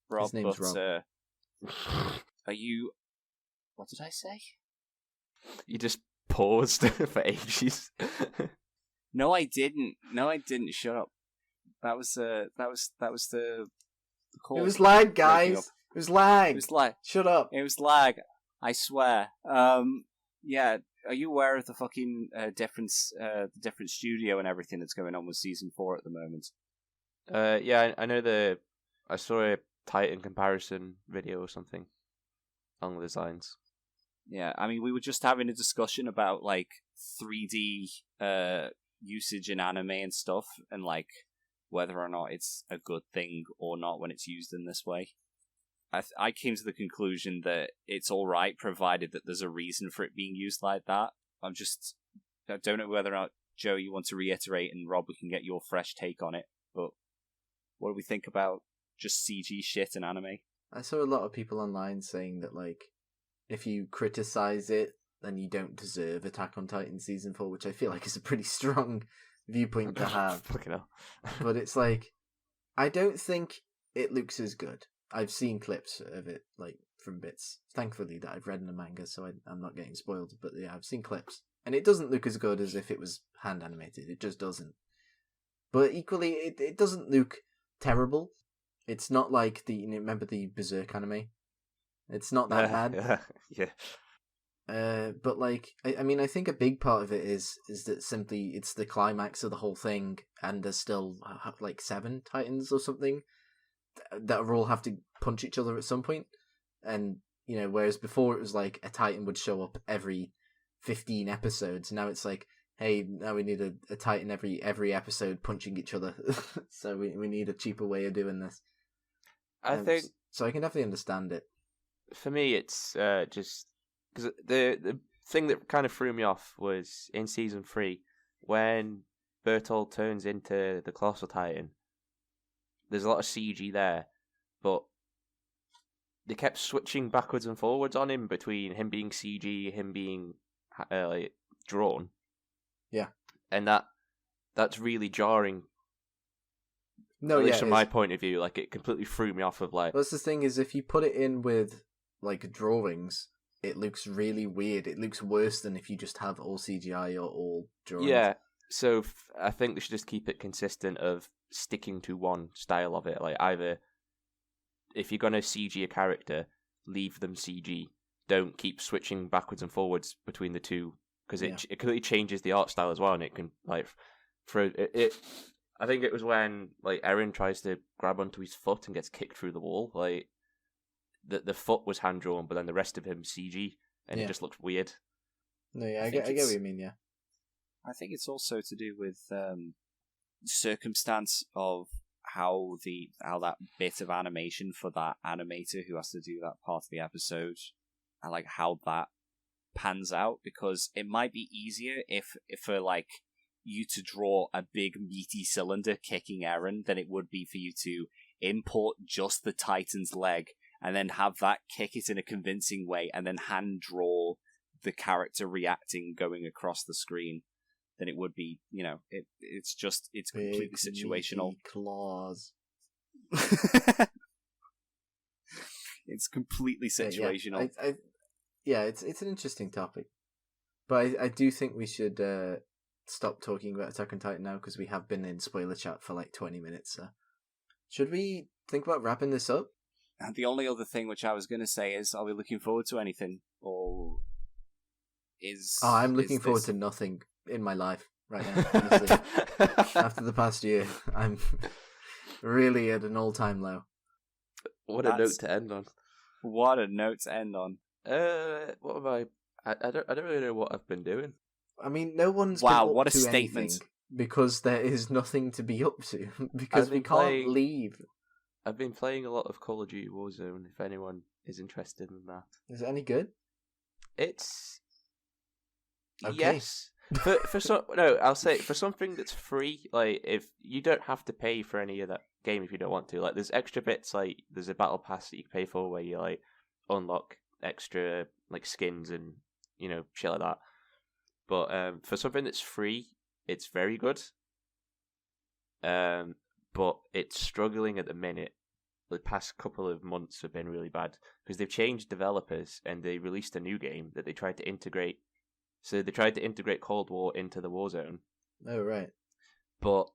Rob. His name's Rob. Are you? What did I say? You just paused for ages. No, I didn't. Shut up. That was the call. It was lag, guys. It was lag. It was lag. Shut up. It was lag. I swear. Yeah. Are you aware of the fucking different studio and everything that's going on with season 4 at the moment? Yeah, I know I saw a Titan comparison video or something along those lines. Yeah, I mean, we were just having a discussion about like 3D usage in anime and stuff, and like whether or not it's a good thing or not when it's used in this way. I came to the conclusion that it's all right, provided that there's a reason for it being used like that. I don't know whether or not, Joe, you want to reiterate, and Rob, we can get your fresh take on it. But what do we think about just CG shit in anime? I saw a lot of people online saying that, like, if you criticize it, then you don't deserve Attack on Titan Season 4, which I feel like is a pretty strong viewpoint to have. Fucking hell. But it's like, I don't think it looks as good. I've seen clips of it, like, from bits. Thankfully that I've read in the manga, so I'm not getting spoiled. But yeah, I've seen clips. And it doesn't look as good as if it was hand animated. It just doesn't. But equally, it doesn't look terrible. It's not like remember the Berserk anime? It's not that bad. Yeah. But like, I mean, I think a big part of it is that simply it's the climax of the whole thing, and there's still like 7 Titans or something that all have to punch each other at some point. And whereas before it was like a Titan would show up every 15 episodes. Now it's like, hey, now we need a Titan every episode punching each other. So we need a cheaper way of doing this. I think so. I can definitely understand it. For me, it's just because the thing that kind of threw me off was in season 3 when Bertold turns into the Colossal Titan. There's a lot of CG there, but they kept switching backwards and forwards on him between him being CG, him being drawn. Yeah, and that's really jarring. No, at least from my point of view, like it completely threw me off of like. Well, that's the thing is, if you put it in with like drawings, it looks really weird. It looks worse than if you just have all CGI or all drawings. Yeah, so I think they should just keep it consistent of sticking to one style of it. Like either if you're gonna CG a character, leave them CG. Don't keep switching backwards and forwards between the two because it completely changes the art style as well, and it can like for it. I think it was when like Eren tries to grab onto his foot and gets kicked through the wall. Like the foot was hand drawn, but then the rest of him CG, and it just looked weird. No, yeah, I get what you mean. Yeah, I think it's also to do with circumstance of how that bit of animation for that animator who has to do that part of the episode, and like how that pans out, because it might be easier if for like you to draw a big meaty cylinder kicking Eren than it would be for you to import just the Titan's leg and then have that kick it in a convincing way and then hand draw the character reacting going across the screen. Than it would be, it's completely big, situational. Meaty claws. It's completely situational. It's an interesting topic, but I do think we should stop talking about Attack on Titan now because we have been in spoiler chat for like 20 minutes. So. Should we think about wrapping this up? And the only other thing which I was going to say is, are we looking forward to anything, or is? Oh, I'm looking forward to nothing in my life right now. Honestly, after the past year, I'm really at an all-time low. What a note to end on. What a note to end on. What have I don't really know what I've been doing. I mean, no one's Wow, been up what a to statement. anything because there is nothing to be up to because we can't leave. I've been playing a lot of Call of Duty Warzone. If anyone is interested in that, Is it any good? It's Okay. yes. For some no, I'll say for something that's free. Like if you don't have to pay for any of that game if you don't want to. Like there's extra bits. Like there's a battle pass that you can pay for where you like unlock extra like skins and shit like that. But for something that's free, it's very good. But it's struggling at the minute. The past couple of months have been really bad because they've changed developers and they released a new game that they tried to integrate. So they tried to integrate Cold War into the Warzone. Oh, right. But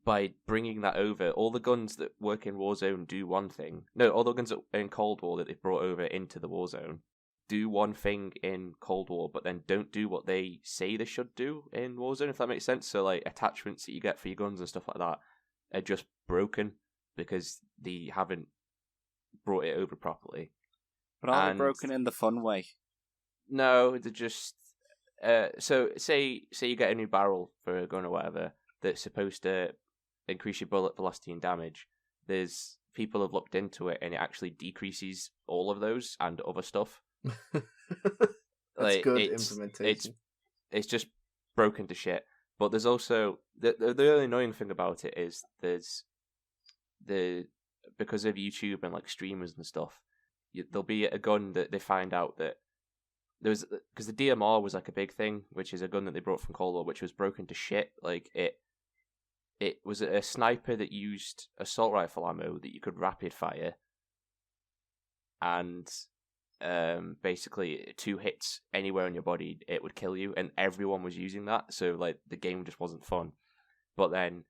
by bringing that over, all the guns that work in Warzone do one thing. No, all the guns in Cold War that they've brought over into the Warzone do one thing in Cold War, but then don't do what they say they should do in Warzone, if that makes sense. So, like, attachments that you get for your guns and stuff like that are just broken because they haven't brought it over properly. But aren't they broken in the fun way? No, they're just... so, say you get a new barrel for a gun or whatever that's supposed to increase your bullet velocity and damage. There's people have looked into it and it actually decreases all of those and other stuff. That's good implementation. It's just broken to shit. But there's also the really annoying thing about it is because of YouTube and like streamers and stuff, there'll be a gun that they find out that because the DMR was like a big thing, which is a gun that they brought from Cold War, which was broken to shit. Like it was a sniper that used assault rifle ammo that you could rapid fire, and basically 2 hits anywhere on your body it would kill you, and everyone was using that, so like the game just wasn't fun. But then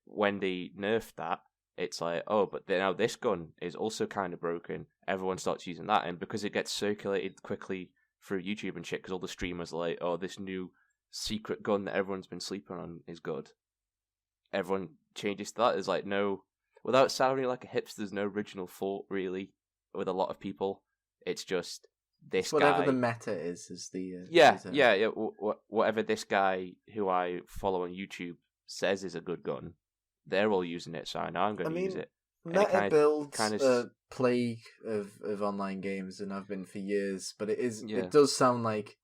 when they nerfed that, it's like, oh, but now this gun is also kind of broken. Everyone starts using that, and because it gets circulated quickly through YouTube and shit, because all the streamers are like, oh, this new secret gun that everyone's been sleeping on is good, everyone changes to that. There's like no, without sounding like a hipster, there's no original thought really with a lot of people. It's just this whatever guy. The meta is the whatever this guy who I follow on YouTube says is a good gun, they're all using it, so now I'm going to use it. Meta builds a plague of online games, and I've been for years. But it does sound like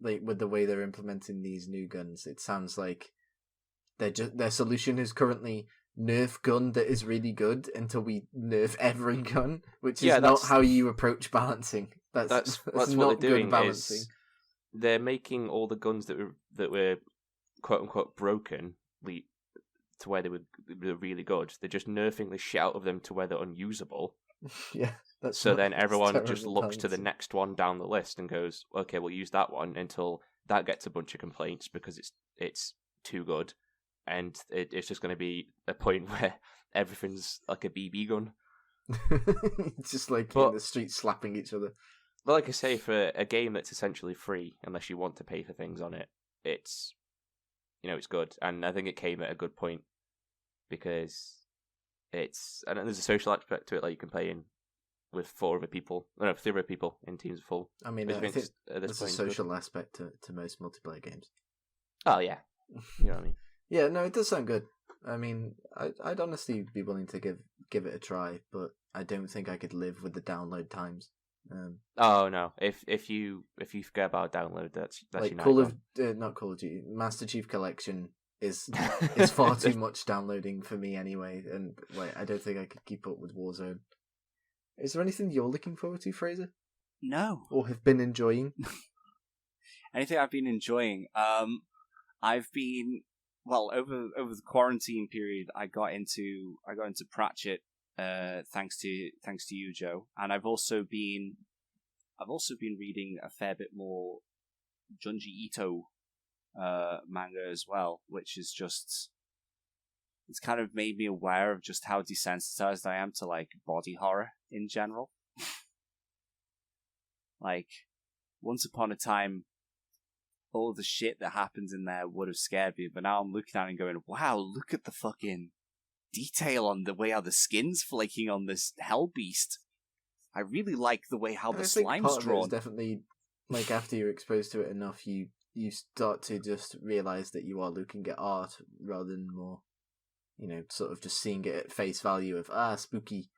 with the way they're implementing these new guns, it sounds like their solution is currently nerf gun that is really good until we nerf every gun, which is not how you approach balancing. That's what not they're doing. Good balancing. Is they're making all the guns that were quote unquote broken to where they were really good. They're just nerfing the shit out of them to where they're unusable. Yeah. Then everyone just looks to the next one down the list and goes, okay, we'll use that one until that gets a bunch of complaints because it's too good. And it's just going to be a point where everything's like a BB gun. Just like in the street slapping each other. But like I say, for a game that's essentially free, unless you want to pay for things on it, it's good. And I think it came at a good point because and there's a social aspect to it, like you can play in with 3 other people in teams of 4. I mean, I think there's a social aspect to most multiplayer games. Oh, yeah. You know what I mean? Yeah, no, it does sound good. I mean, I'd honestly be willing to give it a try, but I don't think I could live with the download times. Oh no! If you forget about download, that's like not Call of Duty, Master Chief Collection is far too much downloading for me anyway, and I don't think I could keep up with Warzone. Is there anything you're looking forward to, Fraser? No. Or have been enjoying? Anything I've been enjoying? I've been over the quarantine period. I got into Pratchett. Thanks to you, Joe, and I've also been reading a fair bit more Junji Ito manga as well, which is just it's kind of made me aware of just how desensitized I am to, like, body horror in general. Like, once upon a time, all the shit that happens in there would have scared me, but now I'm looking at it and going, wow, look at the fucking detail on the way how the skin's flaking on this hell beast. I really like the way how the slime's drawn. It's definitely, like, after you're exposed to it enough, you start to just realize that you are looking at art rather than more, sort of just seeing it at face value of, spooky.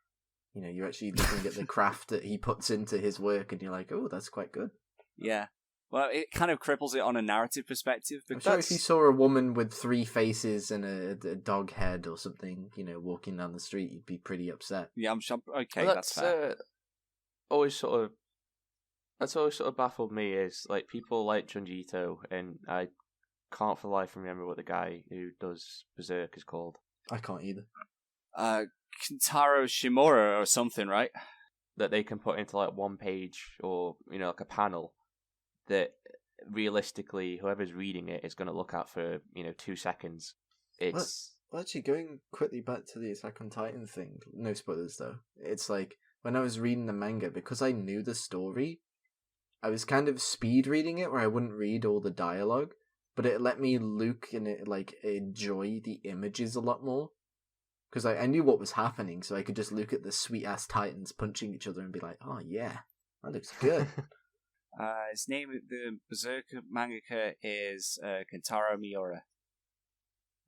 You're actually looking at the craft that he puts into his work, and you're like, oh, that's quite good. Yeah. Well, it kind of cripples it on a narrative perspective. I'm sure if you saw a woman with 3 faces and a dog head or something, walking down the street, you'd be pretty upset. Yeah, I'm sure. Okay, well, that's fair. Always sort of baffled me is, like, people like Junji Ito, and I can't for the life remember what the guy who does Berserk is called. I can't either. Kentaro Shimura or something, right? That they can put into, like, one page or, like a panel that realistically whoever's reading it is going to look at for 2 seconds. It's well, actually, going quickly back to the Attack on Titan thing, no spoilers though, it's like when I was reading the manga, because I knew the story, I was kind of speed reading it where I wouldn't read all the dialogue, but it let me look and enjoy the images a lot more, because I knew what was happening, so I could just look at the sweet ass titans punching each other and be like, oh yeah, that looks good. His name, the Berserk mangaka, is Kentaro Miura.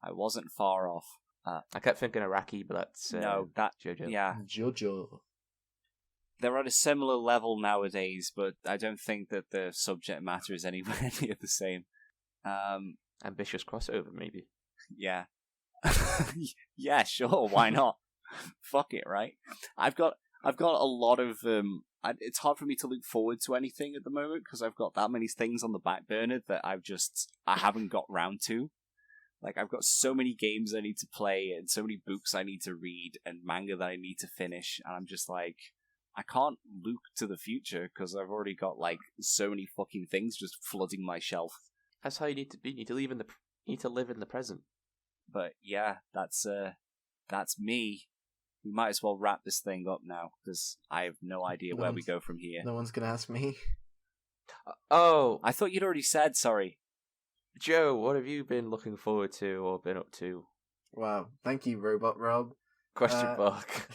I wasn't far off. I kept thinking Araki, but that's no, that JoJo. Yeah, JoJo. They're at a similar level nowadays, but I don't think that the subject matter is anywhere near the same. Ambitious crossover, maybe. Yeah, yeah, sure. Why not? Fuck it, right? I've got a lot of it's hard for me to look forward to anything at the moment because I've got that many things on the back burner that I haven't got round to. Like, I've got so many games I need to play and so many books I need to read and manga that I need to finish, and I'm just like, I can't look to the future because I've already got, like, so many fucking things just flooding my shelf. That's how you need to be. You need to live in the present. But yeah, that's me. We might as well wrap this thing up now, because I have no idea where we go from here. No one's going to ask me. Oh! I thought you'd already said, sorry. Joe, what have you been looking forward to or been up to? Wow, thank you, Robot Rob. Question mark.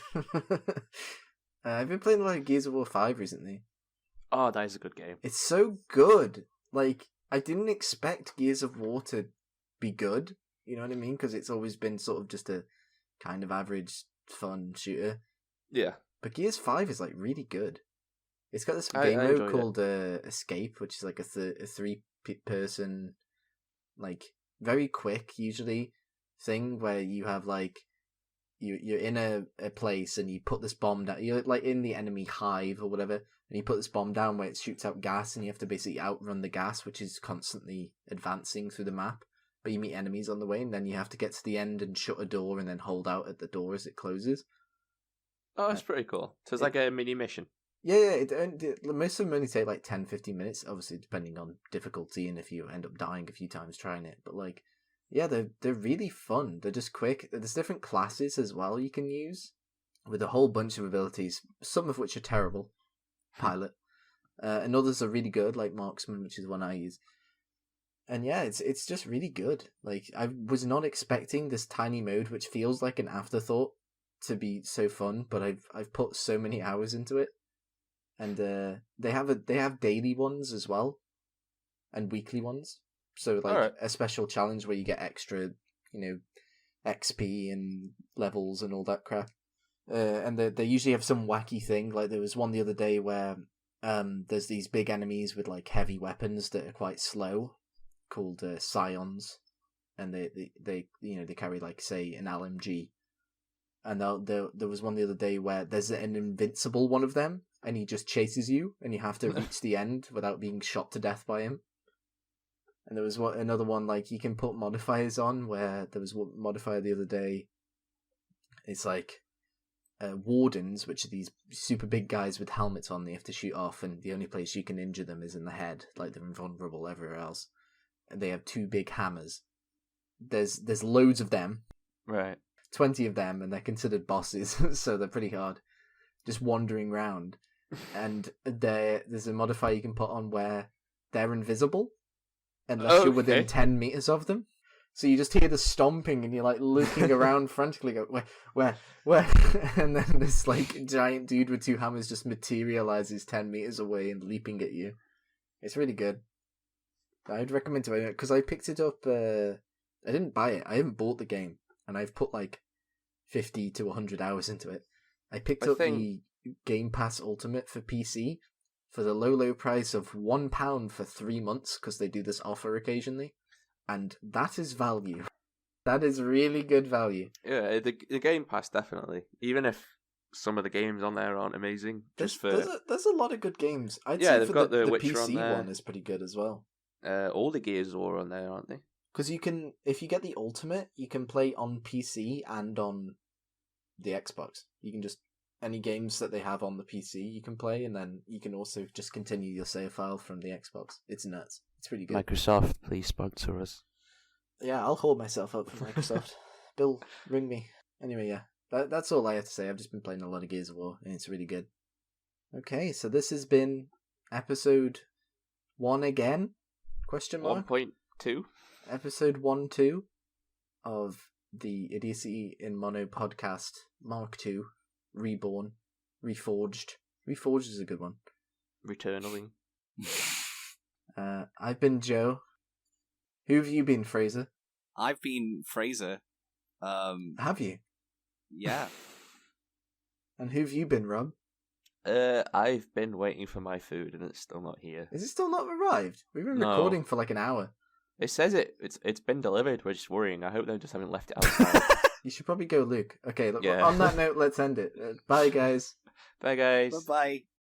I've been playing a lot of Gears of War 5 recently. Oh, that is a good game. It's so good. Like, I didn't expect Gears of War to be good, you know what I mean? Because it's always been sort of just a kind of average fun shooter. Yeah. But Gears 5 is, like, really good. It's got this game mode called Escape, which is, like, a 3-person, like, very quick, usually, thing where you have, like, you're in a place and you put this bomb down. You're, like, in the enemy hive or whatever, and you put this bomb down where it shoots out gas, and you have to basically outrun the gas, which is constantly advancing through the map. But you meet enemies on the way, and then you have to get to the end and shut a door and then hold out at the door as it closes. Oh, that's pretty cool. So it's like a mini mission. Yeah, most of them only take like 10-15 minutes, obviously depending on difficulty and if you end up dying a few times trying it. But like, yeah, they're really fun. They're just quick. There's different classes as well you can use with a whole bunch of abilities, some of which are terrible. Pilot. And others are really good, like Marksman, which is one I use. And yeah, it's just really good. Like, I was not expecting this tiny mode, which feels like an afterthought, to be so fun, but I've put so many hours into it. And they have daily ones as well, and weekly ones. So like a special challenge where you get extra, XP and levels and all that crap. And they usually have some wacky thing. Like there was one the other day where there's these big enemies with like heavy weapons that are quite slow, called Scions, and they carry like, say, an LMG. And there was one the other day where there's an invincible one of them, and he just chases you, and you have to reach the end without being shot to death by him. And there was another one, like, you can put modifiers on, where there was one modifier the other day. It's like wardens, which are these super big guys with helmets on they have to shoot off, and the only place you can injure them is in the head, like they're invulnerable everywhere else. And they have 2 big hammers. There's loads of them. Right. 20 of them, and they're considered bosses, so they're pretty hard. Just wandering around. And there's a modifier you can put on where they're invisible, unless you're within 10 meters of them. So you just hear the stomping, and you're like looking around frantically, go, where? And then this like giant dude with 2 hammers just materializes 10 meters away and leaping at you. It's really good. I'd recommend to it because I picked it up. I didn't buy it. I haven't bought the game, and I've put like 50 to 100 hours into it. I picked up the Game Pass Ultimate for PC for the low price of £1 for 3 months, because they do this offer occasionally, and that is value. That is really good value. Yeah, the Game Pass, definitely. Even if some of the games on there aren't amazing, there's a lot of good games. I'd say they've got the Witcher PC one is pretty good as well. All the Gears are on there, aren't they? Because you can, if you get the Ultimate, you can play on PC and on the Xbox. You can just, any games that they have on the PC you can play, and then you can also just continue your save file from the Xbox. It's nuts. It's pretty good. Microsoft, please sponsor us. Yeah, I'll hold myself up for Microsoft. Bill, ring me. Anyway, yeah. That's all I have to say. I've just been playing a lot of Gears of War, and it's really good. Okay, so this has been episode 1 again? Question mark? 1.2? Episode 1-2 of the Idiocy in Mono podcast, Mark II, Reborn, Reforged. Reforged is a good one. Returnaling. I've been Joe. Who have you been, Fraser? I've been Fraser. Have you? Yeah. And who have you been, Rob? I've been waiting for my food, and it's still not here. Is it still not arrived? We've been recording for like an hour. It says it's been delivered. We're just worrying. I hope they just haven't left it outside. You should probably go, Luke. Okay, look, on that note, let's end it. Bye, guys. Bye, guys. Bye-bye.